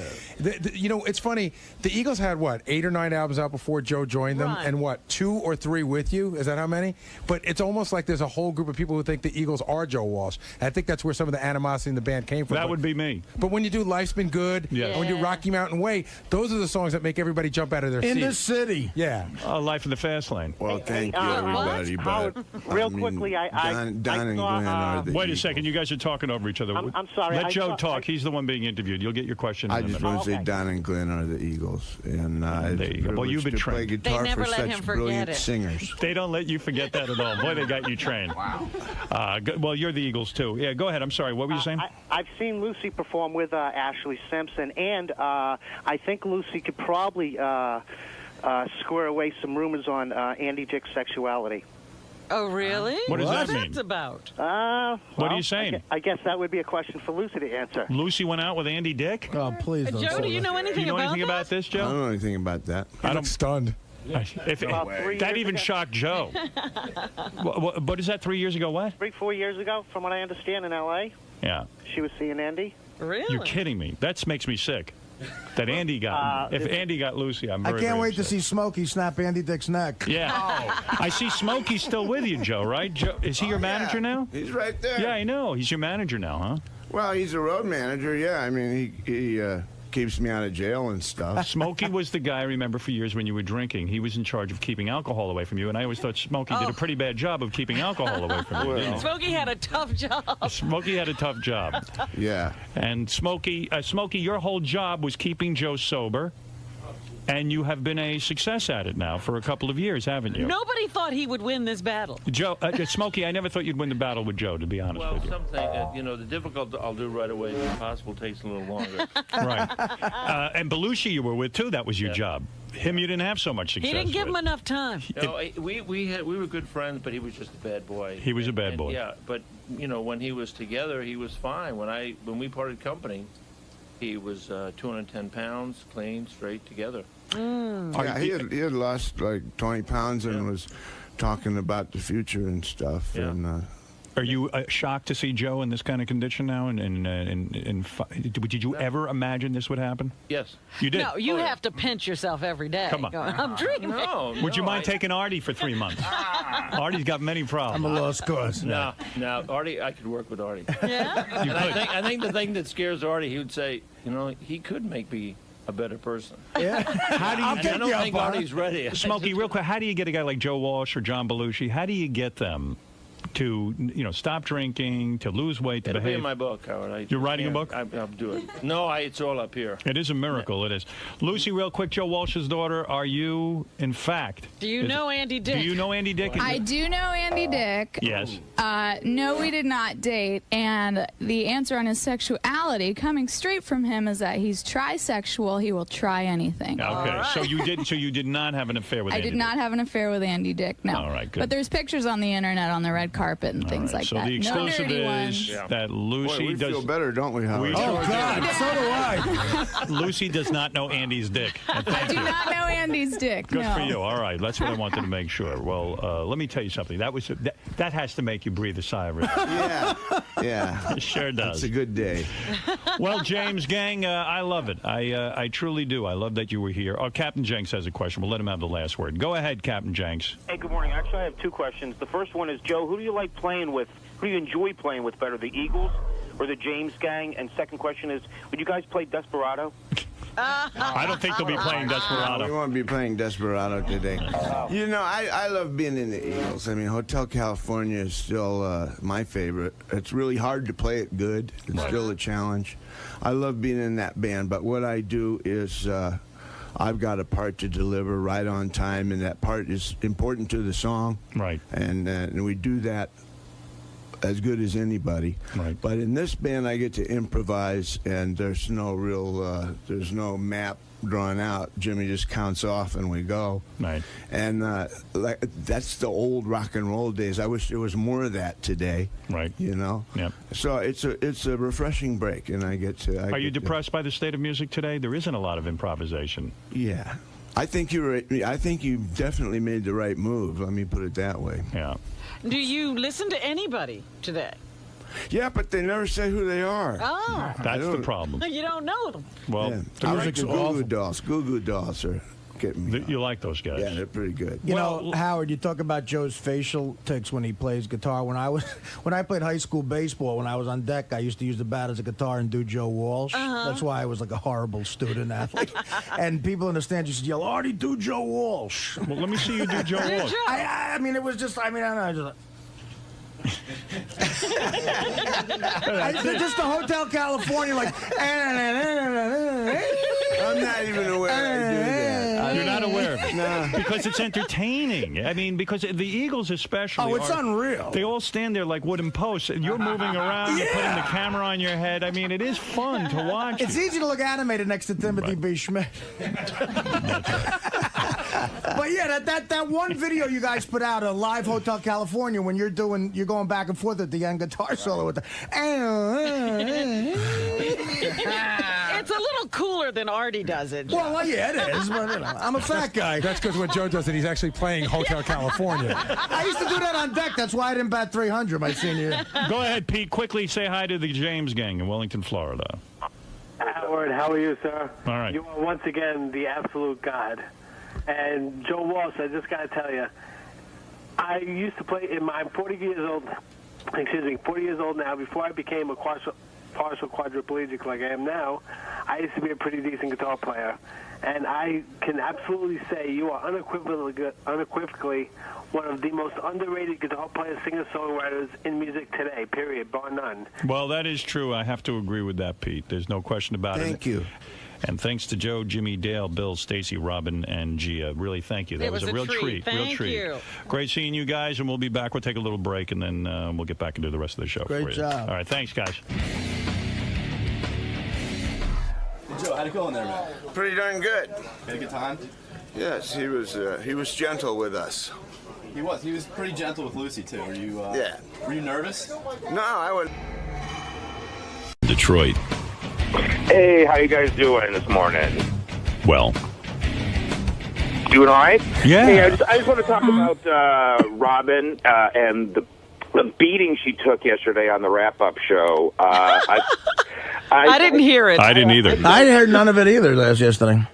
you know, it's funny. The Eagles had, 8 or 9 albums out before Joe joined them, and 2 or 3 with you? Is that how many? But it's almost like there's a whole group of people who think the Eagles are Joe Walsh. I think that's where some of the animosity in the band came from. That would be me. But when you do Life's Been Good, Yes. and when you do Rocky Mountain Way, those are the songs that make everybody everybody jump out of their In seats. the city. Yeah. Life in the fast lane. Well, thank you, everybody. Howard, But real quickly, Don and Glenn are the Wait a second. You guys are talking over each other. I'm sorry, Let I Joe thought- talk. He's the one being interviewed. You'll get your question in I a just minute. want to say Don and Glenn are the Eagles, and There you go. Well, you've been to play trained. guitar They never for let such him forget brilliant it. singers. They don't let you forget that at all. Boy, they got you trained. Wow. Well, you're the Eagles, too. Yeah, go ahead. I'm sorry. What were you saying? I've seen Lucy perform with Ashley Simpson, and I think Lucy could probably square away some rumors on Andy Dick's sexuality. Oh, really? What does that mean? What's about? What are you saying? I guess that would be a question for Lucy to answer. Lucy went out with Andy Dick? Oh, please don't Joe, say do you that. know anything Do you know about anything that? about this, I Joe? don't know anything about that. I don't. Stunned. That even shocked Joe. What is that? 3 years ago? What? 3-4 years ago, from what I understand, in L.A., Yeah. she was seeing Andy. Really? You're kidding me. That makes me sick. That Andy got. If Andy got Lucy, I'm I very, can't very wait to upset. see Smokey snap Andy Dick's neck. Yeah. I see Smokey's still with you, Joe, right? Joe, is he your manager now? He's right there. Yeah, I know. He's your manager now, huh? Well, he's a road manager. Yeah, I mean, he keeps me out of jail and stuff. Smokey was the guy I remember for years when you were drinking. He was in charge of keeping alcohol away from you, and I always thought Smokey did a pretty bad job of keeping alcohol away from you. Didn't he? Smokey had a tough job. Smokey had a tough job. Yeah. And Smokey, your whole job was keeping Joe sober, and you have been a success at it now for a couple of years, haven't you? Nobody thought he would win this battle. Joe, Smokey, I never thought you'd win the battle with Joe, to be honest Well, with you. something, the difficult I'll do right away. The impossible takes a little longer. Right. And Belushi you were with, too. That was your job. Him you didn't have so much success He didn't give him with. enough time. We were good friends, but he was just a bad boy. He was a bad boy. Yeah, but when he was together, he was fine. When we parted company, he was 210 pounds, clean, straight, together. Yeah, he had lost like 20 pounds and was talking about the future and stuff. Yeah. And Are you shocked to see Joe in this kind of condition now? Did you ever imagine this would happen? Yes. You did? No, you have to pinch yourself every day. Come on. Going, I'm drinking. Would you mind taking Artie for 3 months? Artie's got many problems. I'm a lost cause. No, Artie, I could work with Artie. Yeah? You And could. I think the thing that scares Artie, he would say, he could make me a better person. Yeah. How do you And I don't think Artie's ready. Smokey, real quick, how do you get a guy like Joe Walsh or John Belushi? How do you get them to stop drinking, to lose weight, to It'll be behave? in my book, Howard. You're writing a book? I'll do it. No, it's all up here. It is a miracle. It is. Lucy, real quick, Joe Walsh's daughter, are you, in fact... Do you know Andy Dick? Do you know Andy Dick? I do know Andy Dick. Yes. No, we did not date. And the answer on his sexuality, coming straight from him, is that he's trisexual. He will try anything. Okay, so you did not have an affair with I Andy did not have an affair with Andy Dick, no. All right, good. But there's pictures on the internet on the red carpet and things like so that. the exclusive no dirty is ones. that Lucy Boy, we does... feel better, don't we, Howard? sure do. God, so do I. Lucy does not know Andy's dick. And I thank do you. not know Andy's dick, Good no. for you. All right, that's what I wanted to make sure. Well, let me tell you something. That has to make you breathe a sigh of relief. Yeah. It sure does. It's a good day. Well, James, gang, I love it. I truly do. I love that you were here. Oh, Captain Jenks has a question. We'll let him have the last word. Go ahead, Captain Jenks. Hey, good morning. Actually, I have two questions. The first one is, Joe, who do you like playing with? Who do you enjoy playing with better, the Eagles or the James Gang? And second question is, would you guys play Desperado? I don't think they'll be playing Desperado. We won't be playing Desperado today. I love being in the Eagles. I mean, Hotel California is still my favorite. It's really hard to play it good. It's still a challenge. I love being in that band, but what I do is I've got a part to deliver right on time, and that part is important to the song. Right. And we do that as good as anybody. Right. But in this band, I get to improvise, and there's no real, there's no map drawn out. Jimmy just counts off, and we go. Right. And that's the old rock and roll days. I wish there was more of that today. Right. Yep. So it's a refreshing break, and I get to. Are you depressed by the state of music today? There isn't a lot of improvisation. Yeah. I think I think you definitely made the right move. Let me put it that way. Yeah. Do you listen to anybody today? Yeah, but they never say who they are. Oh. That's the problem. You don't know them. Well, I like the Goo Goo Dolls. Goo Goo Dolls are getting me. You like those guys? Yeah, they're pretty good. You know, Howard, you talk about Joe's facial tics when he plays guitar. When I played high school baseball, when I was on deck, I used to use the bat as a guitar and do Joe Walsh. That's why I was like a horrible student athlete. And people in the stands used to yell, "Artie, do Joe Walsh." Well, let me see you do Joe Walsh. I mean, it was just, I don't know, just just the Hotel California, like. I'm not even aware I do that. You're not aware of it? No. Because it's entertaining. I mean, because the Eagles especially. Oh, it's unreal. They all stand there like wooden posts, and you're moving around, you're putting the camera on your head. I mean, it is fun to watch. It's easy to look animated next to Timothy B. Schmidt. But yeah, that one video you guys put out, a live Hotel California, when you're going back and forth at the end guitar solo with the. It's a little cooler than Artie does it. Joe. Well, yeah, it is. But, I'm a fat guy. That's because when Joe does it, he's actually playing Hotel California. I used to do that on deck. That's why I didn't bat 300 my senior year. Go ahead, Pete. Quickly say hi to the James gang in Wellington, Florida. Howard, how are you, sir? All right. You are once again the absolute god. And Joe Walsh, I just got to tell you, I used to play I'm 40 years old. 40 years old now. Before I became a partial quadriplegic like I am now, I used to be a pretty decent guitar player. And I can absolutely say you are unequivocally one of the most underrated guitar players, singer-songwriters in music today, period, bar none. Well, that is true. I have to agree with that, Pete. There's no question about it. Thank you. And thanks to Joe, Jimmy, Dale, Bill, Stacy, Robin, and Gia. Really, thank you. That was a real treat. Thank you. Great seeing you guys, and we'll be back. We'll take a little break, and then we'll get back and do the rest of the show for you. Great job. All right, thanks, guys. Joe, how'd it go in there, man? Pretty darn good. Had a good time? Yes, he was gentle with us. He was pretty gentle with Lucy, too. Were you, Were you nervous? No, I was. Detroit. Hey, how you guys doing this morning? Well. Doing all right? Yeah. Hey, I just want to talk about Robin and the beating she took yesterday on the wrap-up show. I didn't hear it. I didn't either. I heard none of it either yesterday.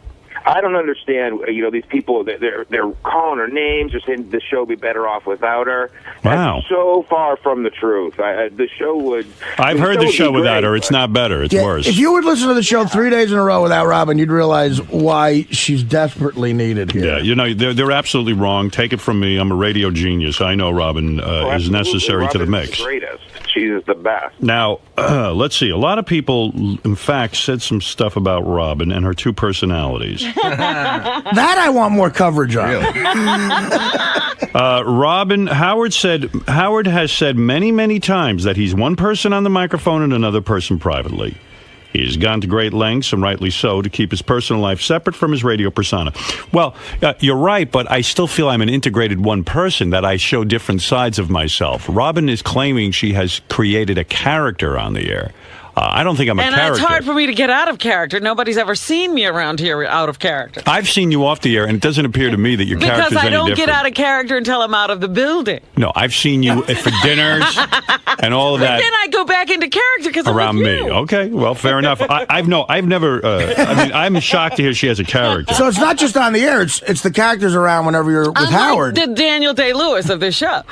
I don't understand, these people, they're calling her names, they're saying the show would be better off without her. Wow. That's so far from the truth. The show would... I've heard the show without her. It's not better. It's worse. If you would listen to the show 3 days in a row without Robin, you'd realize why she's desperately needed here. Yeah, they're absolutely wrong. Take it from me. I'm a radio genius. I know Robin is necessary to the mix. Robin's the greatest. She's the best. Now, let's see. A lot of people, in fact, said some stuff about Robin and her two personalities. That I want more coverage on. Robin, Howard has said many, many times that he's one person on the microphone and another person privately. He's gone to great lengths, and rightly so, to keep his personal life separate from his radio persona. Well, you're right, but I still feel I'm an integrated one person, that I show different sides of myself. Robin is claiming she has created a character on the air. I don't think I'm a character. And it's hard for me to get out of character. Nobody's ever seen me around here out of character. I've seen you off the air, and it doesn't appear to me that your character's any different. Because I don't get out of character until I'm out of the building. No, I've seen you for dinners and all of that. But then I go back into character because I'm around with me. you. Okay, well, fair enough. I've never. I'm shocked to hear she has a character. So it's not just on the air; it's the characters around whenever you're with Howard. The Daniel Day-Lewis of this show.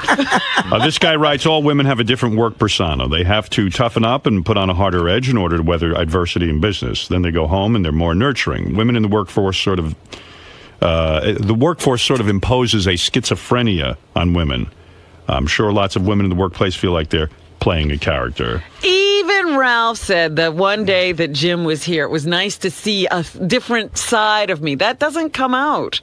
This guy writes, all women have a different work persona. They have to toughen up and put on a harder edge in order to weather adversity in business. Then they go home and they're more nurturing. Women in the workforce sort of imposes a schizophrenia on women. I'm sure lots of women in the workplace feel like they're playing a character. Even Ralph said that one day that Jim was here, it was nice to see a different side of me. That doesn't come out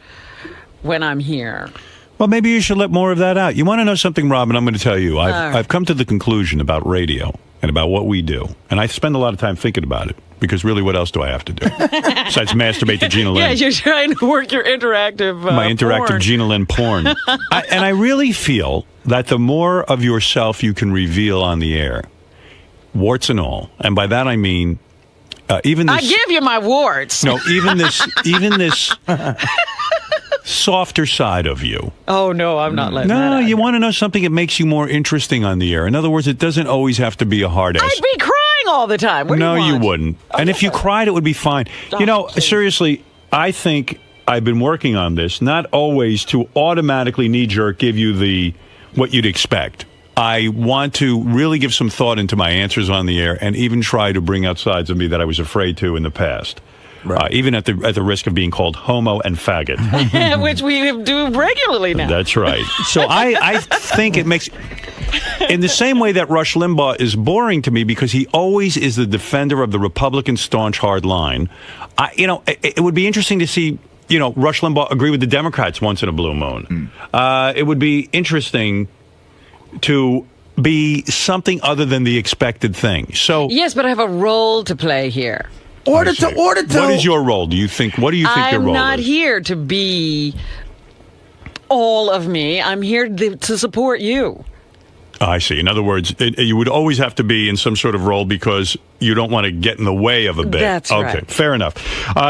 when I'm here. Well, maybe you should let more of that out. You want to know something, Robin? I'm going to tell you. I've come to the conclusion about radio and about what we do, and I spend a lot of time thinking about it, because really, what else do I have to do besides masturbate to Gina Lynn? Yeah, you're trying to work your interactive my interactive porn. Gina Lynn porn. And I really feel that the more of yourself you can reveal on the air, warts and all, and by that I mean even this... I give you my warts. No, even this softer side of you. Oh, no, I'm not letting that No, out. you want to know something that makes you more interesting on the air. In other words, it doesn't always have to be a hard ass. I'd be crying all the time. What do No, you you want? wouldn't. And if you cried, it would be fine. You know, seriously, I think I've been working on this, not always to automatically knee-jerk give you what you'd expect. I want to really give some thought into my answers on the air and even try to bring out sides of me that I was afraid to in the past. Right. Even at the risk of being called homo and faggot. Which we do regularly now. That's right. So I think it makes... In the same way that Rush Limbaugh is boring to me because he always is the defender of the Republican staunch hard line, it would be interesting to see, Rush Limbaugh agree with the Democrats once in a blue moon. It would be interesting to be something other than the expected thing. So yes, but I have a role to play here. What is your role? What do you think your role I'm not is? here to be all of me. I'm here to support you. I see. In other words, you would always have to be in some sort of role because you don't want to get in the way of a bit. That's okay, right. Fair enough.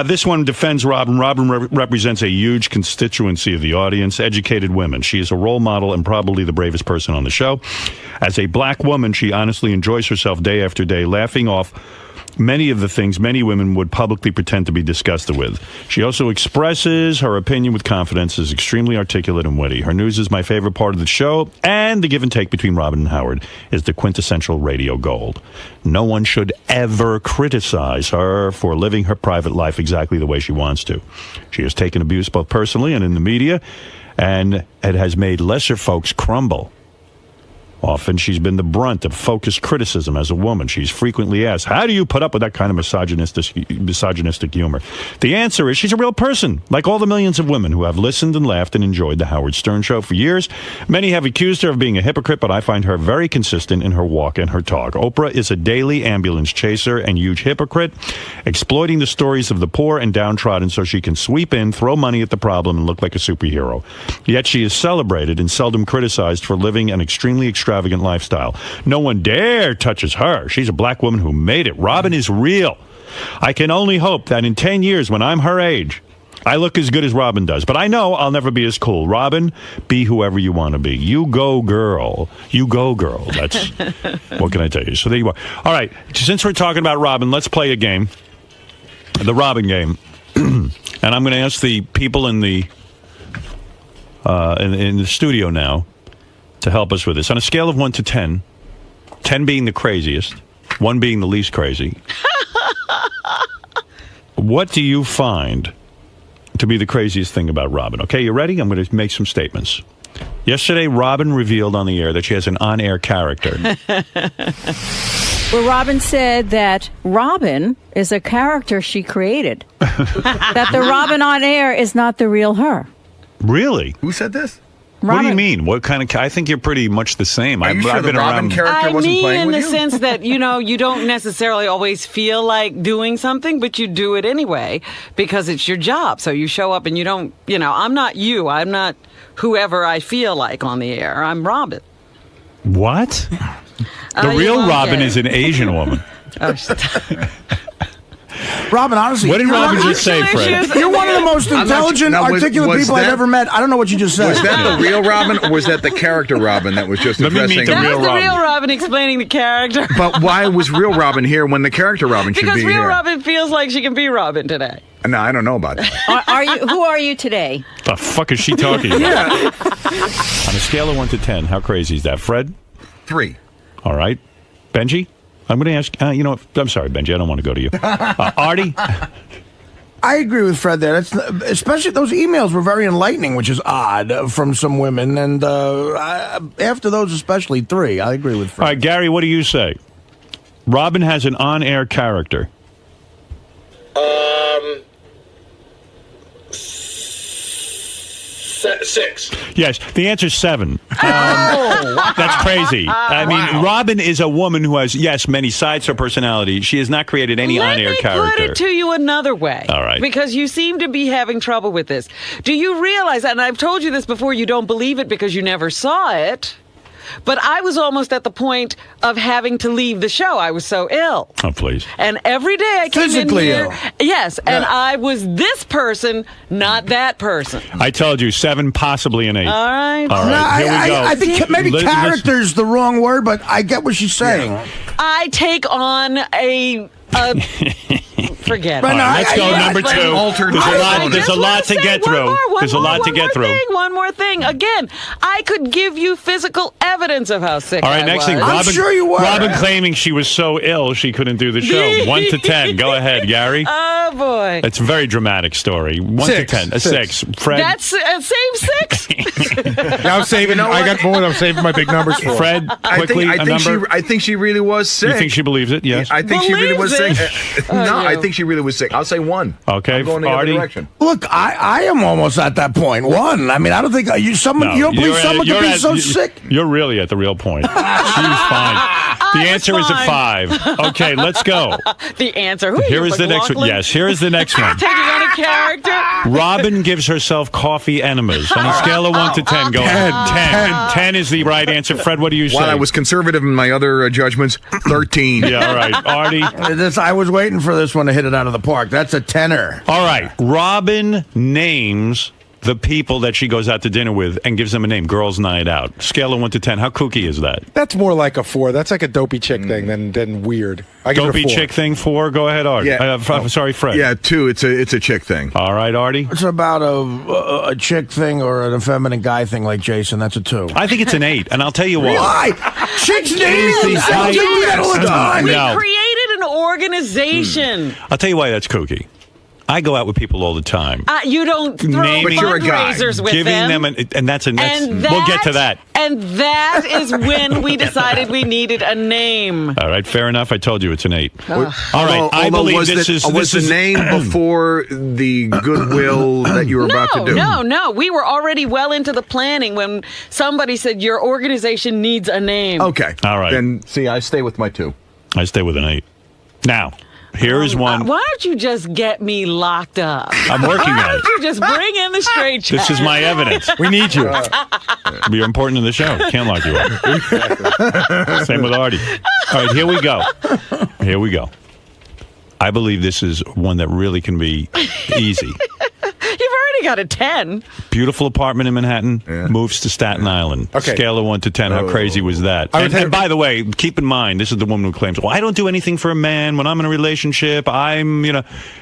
This one defends Robin. Robin represents a huge constituency of the audience, educated women. She is a role model and probably the bravest person on the show. As a black woman, she honestly enjoys herself day after day, laughing off many of the things many women would publicly pretend to be disgusted with. She also expresses her opinion with confidence, is extremely articulate and witty. Her news is my favorite part of the show, and the give and take between Robin and Howard is the quintessential radio gold. No one should ever criticize her for living her private life exactly the way she wants to. She has taken abuse both personally and in the media, and it has made lesser folks crumble. Often she's been the brunt of focused criticism as a woman. She's frequently asked, how do you put up with that kind of misogynistic humor? The answer is she's a real person, like all the millions of women who have listened and laughed and enjoyed the Howard Stern Show for years. Many have accused her of being a hypocrite, but I find her very consistent in her walk and her talk. Oprah is a daily ambulance chaser and huge hypocrite, exploiting the stories of the poor and downtrodden so she can sweep in, throw money at the problem, and look like a superhero. Yet she is celebrated and seldom criticized for living an extremely extravagant lifestyle. No one dare touches her. She's a black woman who made it. Robin is real. I can only hope that in 10 years, when I'm her age, I look as good as Robin does. But I know I'll never be as cool. Robin, be whoever you want to be. You go, girl. You go, girl. That's what can I tell you? So there you are. All right. Since we're talking about Robin, let's play a game. The Robin game. And I'm going to ask the people in the studio now to help us with this. On a scale of 1 to 10, 10 being the craziest, 1 being the least crazy, what do you find to be the craziest thing about Robin? Okay, you ready? I'm going to make some statements. Yesterday, Robin revealed on the air that she has an on-air character. Well, Robin said that Robin is a character she created. That the Robin on air is not the real her. Really? Who said this? Robin. What do you mean? What kind of? I think you're pretty much the same. Are you sure I've been the Robin around. character wasn't playing with you? In the sense that, you don't necessarily always feel like doing something, but you do it anyway because it's your job. So you show up and you don't, I'm not you. I'm not whoever I feel like on the air. I'm Robin. What? The real Robin is an Asian woman. Oh, Robin, honestly, what did Robin just say, Fred? You're one of the most intelligent, articulate people I've ever met. I don't know what you just said. Was that the real Robin, or was that the character Robin that was just addressing? That was the real Robin explaining the character. But why was real Robin here when the character Robin should be here? Because real Robin feels like she can be Robin today. No, I don't know about that. Are you? Who are you today? The fuck is she talking about? Yeah. On a scale of 1 to 10, how crazy is that, Fred? 3. All right, Benji. I'm going to ask, I'm sorry, Benji, I don't want to go to you. Artie? I agree with Fred there. Especially those emails were very enlightening, which is odd from some women. And after those, especially 3, I agree with Fred. All right, Gary, what do you say? Robin has an on-air character. 6. Yes, the answer's 7. That's crazy. I mean, Robin is a woman who has, many sides to her personality. She has not created any on-air character. Let me put it to you another way. All right. Because you seem to be having trouble with this. Do you realize, and I've told you this before, you don't believe it because you never saw it, but I was almost at the point of having to leave the show. I was so ill. Oh, please. And every day I came Physically in here. ill. Yes, and I was this person, not that person. I told you, 7, possibly an 8. All right. All right, here we go. I think maybe character's the wrong word, but I get what she's saying. I take on a Forget All it. right, let's go. Number 2. There's a lot to get through. There's a lot to get through. One more thing. Again, I could give you physical evidence of how sick All right, I next was. thing. Robin claiming she was so ill she couldn't do the show. 1 to 10. Go ahead, Gary. Oh, boy. It's a very dramatic story. 1 to 10. A 6. Fred. That's same 6. Yeah, I'm saving. I got more. I'm saving my big numbers for. Fred, quickly, a number. I think she really was sick. You think she believes it? Yes. I think she really was sick. No, I think she really was sick. I'll say 1. Okay, I'm going the other Artie? direction. Look, I am almost at that point. 1. I mean, I don't think you don't believe someone could be so sick. You're really at the real point. She was fine. The answer is a 5. Okay, let's go. The answer. Who Here is the next one. Yes, here is the next one. Taking on a character. Robin gives herself coffee enemas. On a scale of 1 to 10, go ahead. 10 is the right answer. Fred, what do you say? While I was conservative in my other judgments, 13. Yeah, all right. Artie? I was waiting for this one to hit it out of the park. That's a 10er. All right. Robin names the people that she goes out to dinner with and gives them a name. Girls' night out. Scale of 1 to 10. How kooky is that? That's more like a 4. That's like a dopey chick thing than weird. I give it a Dopey 4. chick thing, 4. Go ahead, Artie. Yeah. I'm sorry, Fred. Yeah, 2. It's a chick thing. All right, Artie. It's about a chick thing or an effeminate guy thing like Jason. That's a 2. I think it's an 8, and I'll tell you why. Why? Chicks naming themselves. They do that all the time. We No. created an organization. I'll tell you why that's kooky. I go out with people all the time. You don't throw fundraisers with giving them, and that's a next. We'll get to that. And that is when we decided we needed a name. All right, fair enough. I told you it's an 8. Ugh. All right, I believe this is the name before the goodwill that you were about to do. No. We were already well into the planning when somebody said your organization needs a name. Okay. All right. Then, see, I stay with my 2. I stay with an 8. Now, here is one. Why don't you just get me locked up? I'm working Why on it. don't you just bring in the straight check? This is my evidence. We need you. You're important in the show. Can't lock you up. Same with Artie. All right, here we go. Here we go. I believe this is one that really can be easy. You've already got a 10. Beautiful apartment in Manhattan, moves to Staten Island. Okay. Scale of 1 to 10. How crazy was that? And by the way, keep in mind, this is the woman who claims, well, I don't do anything for a man. When I'm in a relationship,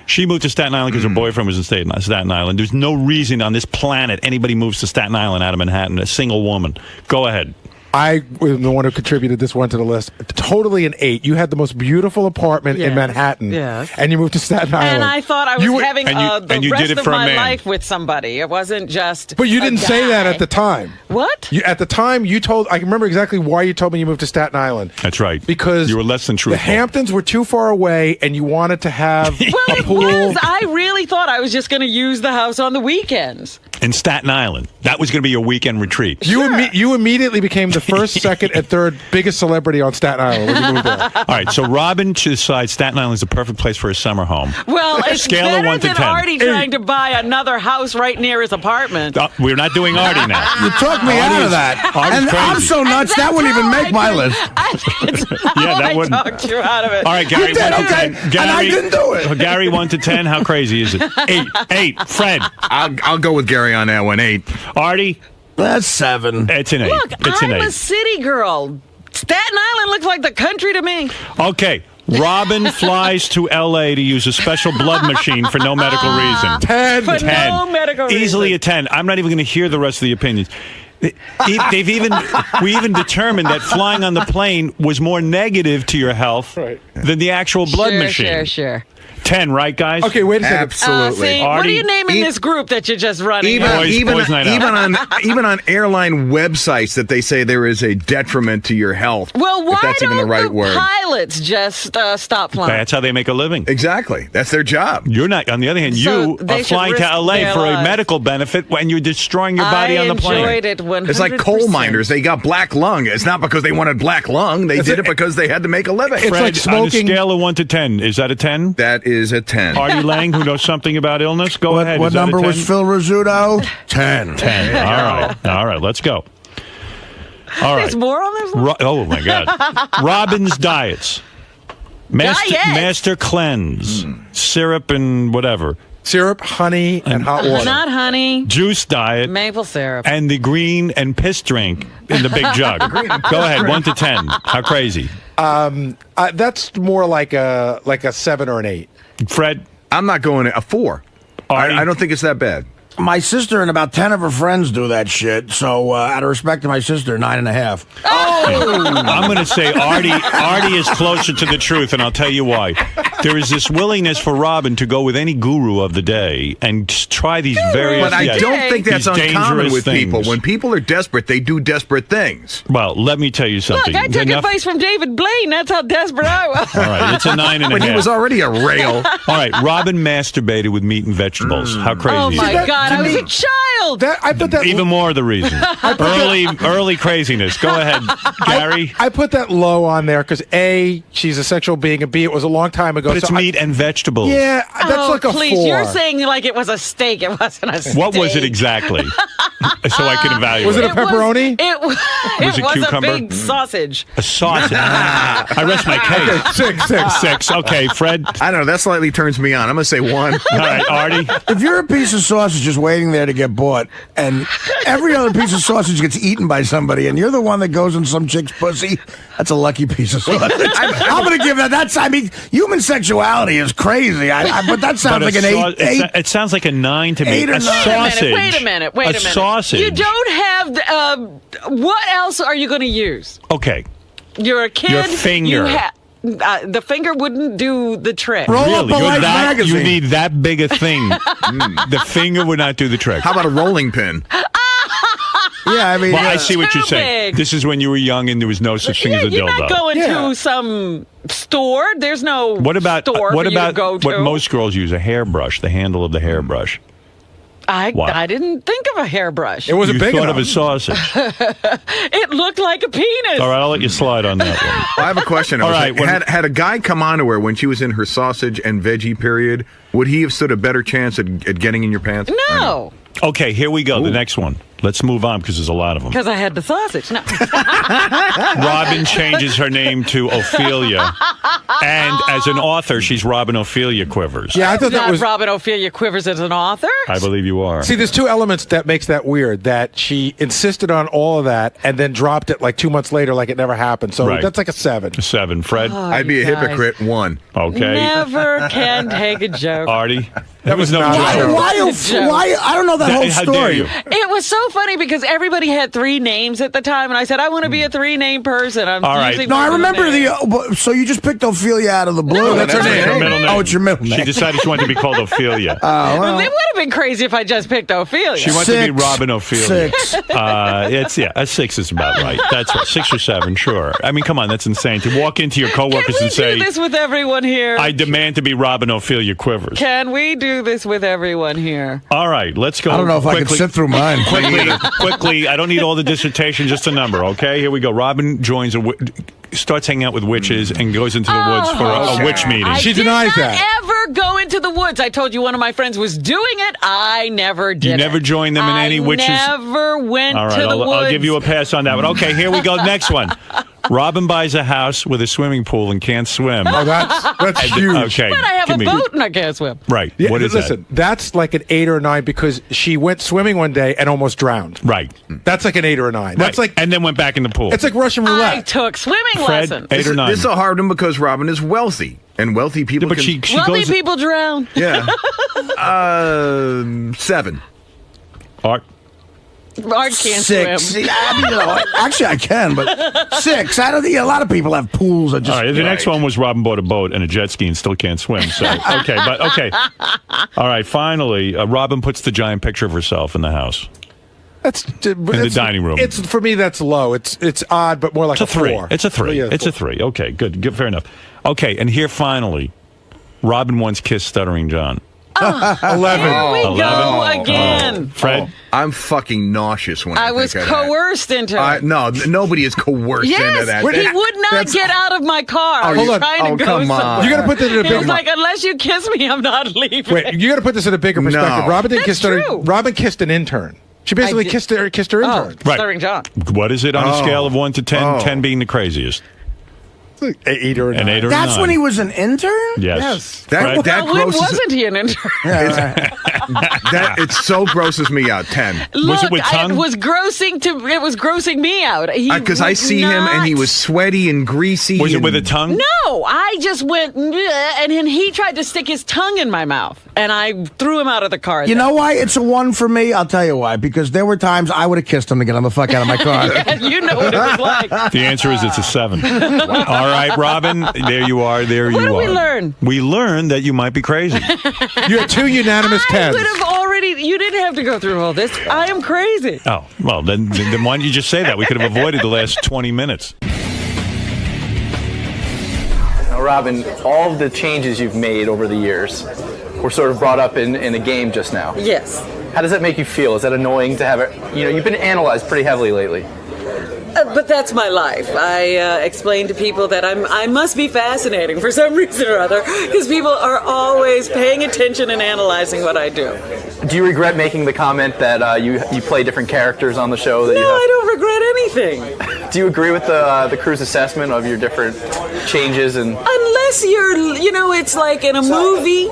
she moved to Staten Island because her boyfriend was in Staten Island. There's no reason on this planet anybody moves to Staten Island out of Manhattan, a single woman. Go ahead. I was the one who contributed this one to the list. Totally an 8. You had the most beautiful apartment in Manhattan, and you moved to Staten Island. And I thought I was having the rest of my life with somebody. It wasn't just. But you didn't say that at the time. What? At the time, you told. I remember exactly why you told me you moved to Staten Island. That's right. Because you were less than truthful. The Hamptons were too far away, and you wanted to have a pool. I really thought I was just going to use the house on the weekends. In Staten Island. That was going to be your weekend retreat. You immediately became the first, second, and third biggest celebrity on Staten Island when you moved there. All right, so Robin decides Staten Island is the perfect place for a summer home. Well, it's Scale better of 1 to than 10. Artie trying to buy another house right near his apartment. We're not doing Artie now. You took me out of that. Artie's And I'm crazy. so nuts, that wouldn't even make my list. Yeah, that I wouldn't. talked you out of it. All right, Gary, You did, 1 to okay. 10. Gary, And I didn't do it. Gary, 1 to 10. How crazy is it? 8. Fred. I'll go with Gary on that one. 8. Artie. That's 7. It's an 8. Look, It's an I'm 8. a city girl. Staten Island looks like the country to me. Okay. Robin flies to L.A. to use a special blood machine for no medical reason. 10. For no medical reason. Easily a 10. I'm not even going to hear the rest of the opinions. We even determined that flying on the plane was more negative to your health than the actual blood machine. Sure. 10, right, guys? Okay, wait a second. Absolutely. See, what are you naming this group that you're just running? Even on airline websites that they say there is a detriment to your health. Well, why if that's don't even the right the word. pilots just stop flying? That's how they make a living. Exactly. That's their job. You're not. On the other hand, So you they are should flying to risk L.A. their for a lives. medical benefit when you're destroying your body on the plane. I enjoyed it 100%. It's like coal miners. They got black lung. It's not because they wanted black lung. They did it because they had to make a living. It's Fred, like smoking. on a scale of 1 to 10, is that a 10? That is a 10. Artie Lang, who knows something about illness, go ahead. What Is that a number 10? was Phil Rizzuto? 10. 10. All right, let's go. All right. There's more on this list? Oh, my God. Robin's diets. Master Cleanse. Syrup and whatever. Syrup, honey, and hot water. Not honey. Juice diet. Maple syrup. And the green and piss drink in the big jug. Go ahead, 1 to 10. How crazy? That's more like a 7 or an 8. Fred? I'm not going a 4. I don't think it's that bad. My sister and about 10 of her friends do that shit. So, out of respect to my sister, 9.5. I'm going to say Artie is closer to the truth, and I'll tell you why. There is this willingness for Robin to go with any guru of the day and try these various. But I don't think that's these uncommon dangerous with people. things. When people are desperate, they do desperate things. Well, let me tell you something. Look, I took advice from David Blaine. That's how desperate I was. All right, it's a 9.5. But he was already a rail. All right, Robin masturbated with meat and vegetables. How crazy Oh is my that? God, I was a child. I put that Even more the reason. Early craziness. Go ahead, Gary. I put that low on there because A, she's a sexual being, and B, it was a long time ago. But it's meat and vegetables. Yeah, that's like a please, 4. you're saying like it was a steak. It wasn't a steak. What was it exactly? So I can evaluate. Was it a pepperoni? It was it cucumber? a big sausage. A sausage. I rest my case. Okay, 6. Okay, Fred. I don't know. That slightly turns me on. I'm going to say 1. All right, Artie. If you're a piece of sausage just waiting there to get bought, and every other piece of sausage gets eaten by somebody, and you're the one that goes in some chick's pussy, that's a lucky piece of sausage. I'm going to give that. I mean, human sexuality is crazy. But that sounds like an 8. It sounds like a 9 to me. 8 or A 9. sausage. Wait a minute. A sausage. You don't have. What else are you going to use? Okay. You're a kid. Your finger. The finger wouldn't do the trick. Roll Really? up a Life You magazine. need that big a thing. The finger would not do the trick. How about a rolling pin? Yeah, I mean, Well, I see what you're Too saying. big. This is when you were young and there was no such thing as a You're dildo. not going to some store. There's no What about store what for you about to go to. what most girls use? A hairbrush, the handle of the hairbrush. What? I didn't think of a hairbrush. It wasn't You big thought enough. of a sausage. It looked like a penis. All right, I'll let you slide on that one. I have a question. All right, Had a guy come on to her when she was in her sausage and veggie period, would he have stood a better chance at getting in your pants? No, Okay, here we go. The next one. Let's move on because there's a lot of them. because I had the sausage. No. Robin changes her name to Ophelia, and as an author, she's Robin Ophelia Quivers. Yeah, I thought that Not was. Robin Ophelia Quivers as an author. I believe you are. See, there's 2 elements that makes that weird. That she insisted on all of that and then dropped it like 2 months later, like it never happened. So Right. that's like a 7. 7. Fred. I'd be a you guys. hypocrite. 1. Okay. Never can take a joke. Artie. That was no not joke. true. Why? I don't know that whole How dare story. you? It was so funny because everybody had 3 names at the time, and I said I want to be a 3-name person. I'm All right. usually No, I one of remember names. so you just picked Ophelia out of the blue. No, that's her name. Her middle name. Oh, it's your middle name. She decided she wanted to be called Ophelia. Oh, well. It would have been crazy if I just picked Ophelia. She wanted to be 6. Robin Ophelia. 6. A 6 is about right. That's right. 6 or 7, sure. I mean, come on, that's insane to walk into your Can coworkers we and say, do this with everyone here? "I demand to be Robin Ophelia Quivers." Can we do this with everyone here? All right, let's go. I don't know if I can quickly. sit through mine. Quickly. I don't need all the dissertation, just a number. Okay, here we go. Robin joins starts hanging out with witches and goes into the woods for a witch meeting. I She did denies not that. ever go into the woods. I told you one of my friends was doing it. I never did. You never joined them in any witches? Never went All right, to the woods. I'll give you a pass on that one. Okay, here we go. Next one. Robin buys a house with a swimming pool and can't swim. Oh, that's huge. Okay, But I have give a me- boat and I can't swim. Right. Yeah, What is listen, that's like an 8 or a 9 because she went swimming one day and almost drowned. that? Right. That's like an 8 or a 9. That's Right. like and then went back in the pool. it's like Russian I roulette. took swimming Fred, lessons. 8 or 9. This is a hard one because Robin is wealthy, and wealthy people. but can, she Wealthy goes. people drown. yeah. 7. Art. Art can't 6. swim. See, I mean, actually, I can, but 6. I don't think a lot of people have pools that just. All right, the next one was Robin bought a boat and a jet ski and still can't swim. So okay. All right, finally, Robin puts the giant picture of herself in the house. That's in the dining room. It's for me. That's low. It's odd, but more like It's a 3. 4. It's a 3. Yeah, It's a 3. Okay, good. Fair enough. Okay, and here finally, Robin once kissed Stuttering John. 11. Here we 11. go again. Fred. I'm fucking nauseous when I I was think of that. coerced into it. No, nobody is coerced into Yes, that. he would not get out of my car. I was Hold on. trying to go come on. somewhere. You got to put that in a He big. was like, unless you kiss me, I'm not leaving. Wait, you got to put this in a bigger perspective. No. Robin didn't That's kiss her. true. Robin kissed an intern. She basically did- kissed her intern. Right. Stuttering John. What is it on a Oh. scale of 1 to 10? Oh. 10 being the craziest. 8 or 9. An 8 or That's 9. when he was an intern? Yes. That when grosses wasn't he an intern? that it so grosses me out. 10. Look, it with tongue? it was grossing me out. Because I see him and he was sweaty and greasy. Was it with a tongue? No, I just went, and then he tried to stick his tongue in my mouth, and I threw him out of the car. You know why it's a 1 for me? I'll tell you why. Because there were times I would have kissed him to get him the fuck out of my car. Yeah, you know what it was like. The answer is it's a 7. All right, Robin, there you are. There you are. What did we learn? We learned that you might be crazy. You had 2 unanimous 10s. I would have already. You didn't have to go through all this. I am crazy. Oh, well, then why don't you just say that? We could have avoided the last 20 minutes. Now, Robin, all of the changes you've made over the years were sort of brought up in a game just now. Yes. How does that make you feel? Is that annoying to have it? You know, you've been analyzed pretty heavily lately. But that's my life. I explain to people that I must be fascinating for some reason or other, because people are always paying attention and analyzing what I do. Do you regret making the comment that you play different characters on the show? That No, you have? I don't regret anything. Do you agree with the crew's assessment of your different changes and? Unless it's like in a movie,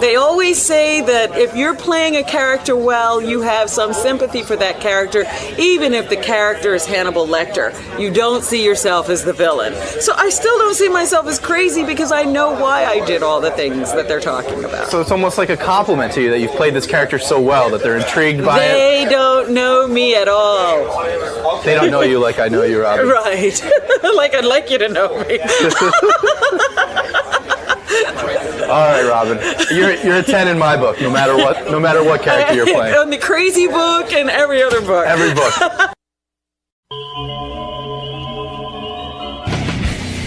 they always say that if you're playing a character well, you have some sympathy for that character, even if the character is Hannibal Lecter. You don't see yourself as the villain. So I still don't see myself as crazy because I know why I did all the things that they're talking about. So it's almost like a compliment to you that you've played this character so well that they're intrigued by it. They don't know me at all. They don't know you like I know you, Robin. Right. Like I'd like you to know me. All right, Robin. You're a 10 in my book, no matter what character you're playing. On the crazy book and every other book. Every book.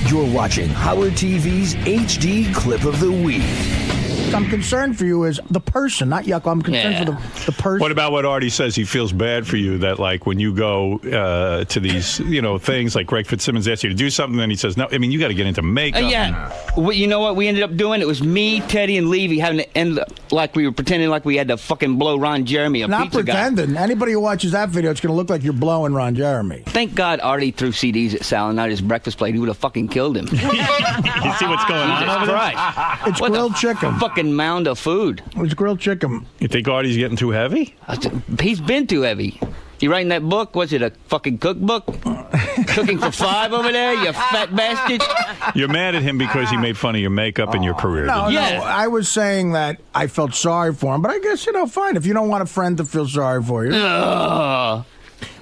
You're watching Howard TV's HD Clip of the Week. I'm concerned for you as the person, not Yucko. I'm concerned for the person. What about what Artie says? He feels bad for you that, like, when you go to these, things like Greg Fitzsimmons asks you to do something, then he says, no, I mean, you got to get into makeup. Well, you know what we ended up doing? It was me, Teddy, and Levy having to end up like we were pretending like we had to fucking blow Ron Jeremy, a Not pizza pretending. guy. Anybody who watches that video, it's going to look like you're blowing Ron Jeremy. Thank God Artie threw CDs at Sal and not his breakfast plate. He would have fucking killed him. You see what's going on over there? Right. It's grilled chicken. Fucking mound of food. It's grilled chicken. You think Artie's getting too heavy? He's been too heavy. You writing that book? Was it a fucking cookbook? Cooking for 5 over there, you fat bastard. You're mad at him because he made fun of your makeup and your career. No, didn't you? I was saying that I felt sorry for him, but I guess, fine. If you don't want a friend to feel sorry for you.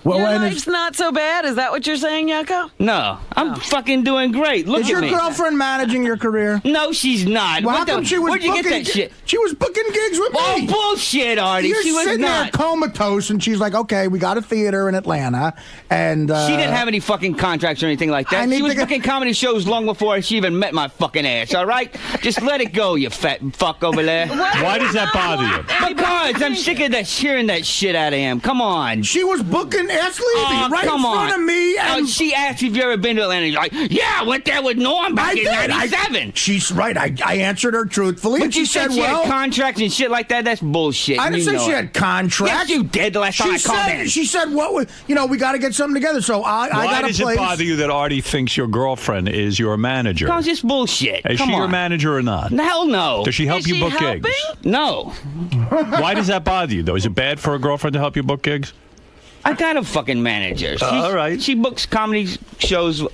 Your life's not so bad. Is that what you're saying, Yucko? No, I'm fucking doing great. Look Is at your me. girlfriend managing your career? No, she's not. Well, how What the- come she was Where'd you get booking that shit? She was booking gigs with me. Oh, bullshit, Artie. You're She was sitting there not. comatose, and she's like, okay, we got a theater in Atlanta, and... She didn't have any fucking contracts or anything like I that. need She was to get- booking comedy shows long before she even met my fucking ass, all right? Just let it go, you fat fuck over there. Why does that bother you? Because I'm sick of hearing that shit out of him. Come on. She was booking Ass Levy right come in front on. of me, and... She asked if you ever been to Atlanta. You're like, yeah, I went there with Norm back in 97. She's right. I answered her truthfully. But and she you said she had contracts and shit like that? That's bullshit. I didn't You say know she it. had contracts. Yes, you did the last time I called in. She said, "What? We got to get something together." So I Why got a does place. it bother you that Artie thinks your girlfriend is your manager? Because it's bullshit. Is Come she on. your manager or not? Hell no. Does she help Is you she book helping? gigs? No. Why does that bother you, though? Is it bad for a girlfriend to help you book gigs? I got a fucking manager. All right. She books comedy shows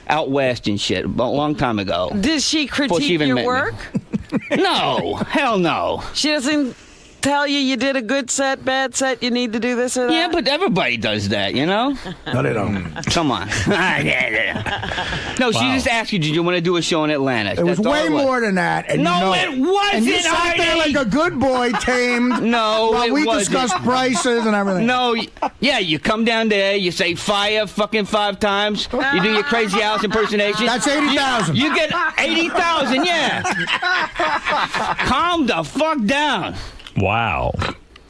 out west and shit a long time ago. Does she Before critique even your met me. work? No. Hell no. She doesn't tell you did a good set, bad set, you need to do this or that? Yeah, but everybody does that, you know? No, they don't. Come on. No, she just asked you, did you want to do a show in Atlanta? It was That's all way it was. more than that. And No, you know it wasn't, And you sat there Artie. like a good boy, tamed. No, while it we wasn't. discussed prices and everything. No, yeah, you come down there, you say fire fucking 5 times, you do your crazy house impersonation. That's 80,000. You get 80,000, yeah. Calm the fuck down. Wow.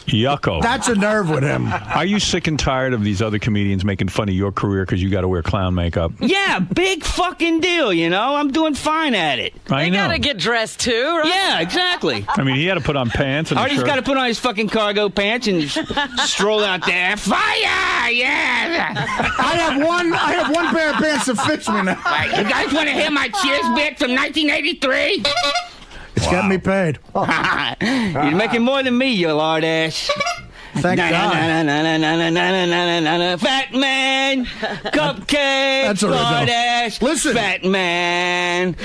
Yucko. That's a nerve with him. Are you sick and tired of these other comedians making fun of your career because you got to wear clown makeup? Yeah, big fucking deal, you know? I'm doing fine at it. I know. Gotta get dressed too, right? Yeah, exactly. I mean, he had to put on pants and a Artie's shirt. got to put on his fucking cargo pants and stroll out there. Fire! Yeah! I have one pair of pants that fits me now. You guys want to hear my cheers bit from 1983? It's getting me paid. You're making more than me, you lard ass. Thank God. Fat man, cupcake, That's original. lard ass. Listen. Fat man.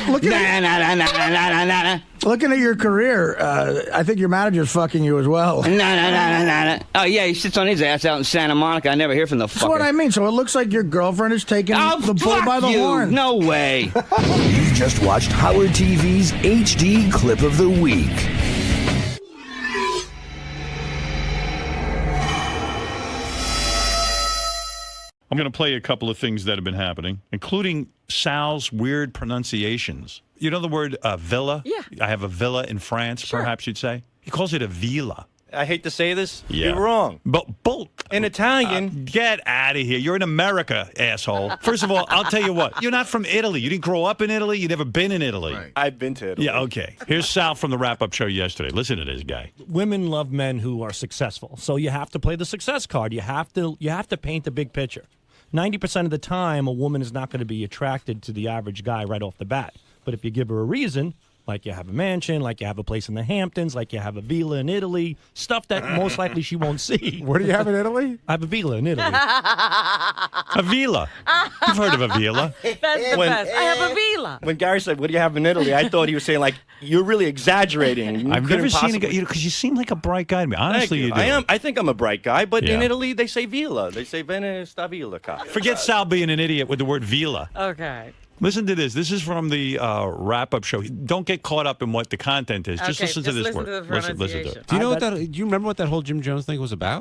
Looking at your career, I think your manager's fucking you as well. Oh, yeah, he sits on his ass out in Santa Monica. I never hear from the fucker. That's what I mean. So it looks like your girlfriend is taking the bull by the horn. No way. You've just watched Howard TV's HD Clip of the Week. I'm going to play a couple of things that have been happening, including Sal's weird pronunciations. You know the word villa? Yeah. I have a villa in France, perhaps you'd say. He calls it a villa. I hate to say this. Yeah. You're wrong. But in Italian. Get out of here. You're in America, asshole. First of all, I'll tell you what. You're not from Italy. You didn't grow up in Italy. You've never been in Italy. Right. I've been to Italy. Yeah, okay. Here's Sal from the wrap-up show yesterday. Listen to this guy. Women love men who are successful. So you have to play the success card. You have to paint the big picture. 90% of the time, a woman is not going to be attracted to the average guy right off the bat. But if you give her a reason, like you have a mansion, like you have a place in the Hamptons, like you have a villa in Italy, stuff that most likely she won't see. What do you have in Italy? I have a villa in Italy. A villa. You've heard of a villa. That's the best. I have a villa. When Gary said, "What do you have in Italy?" I thought he was saying, like, you're really exaggerating. You I've couldn't never seen a possibly- guy, because you seem like a bright guy to me. Thank Honestly, you do. I am. I think I'm a bright guy, but in Yeah. Italy they say villa. They say bene sta villa. Forget Sal being an idiot with the word villa. Okay. Listen to this. This is from the wrap-up show. Don't get caught up in what the content is. Just Okay, listen to just this listen word. to the Listen to it. pronunciation. Do you know what that? Do you remember what that whole Jim Jones thing was about?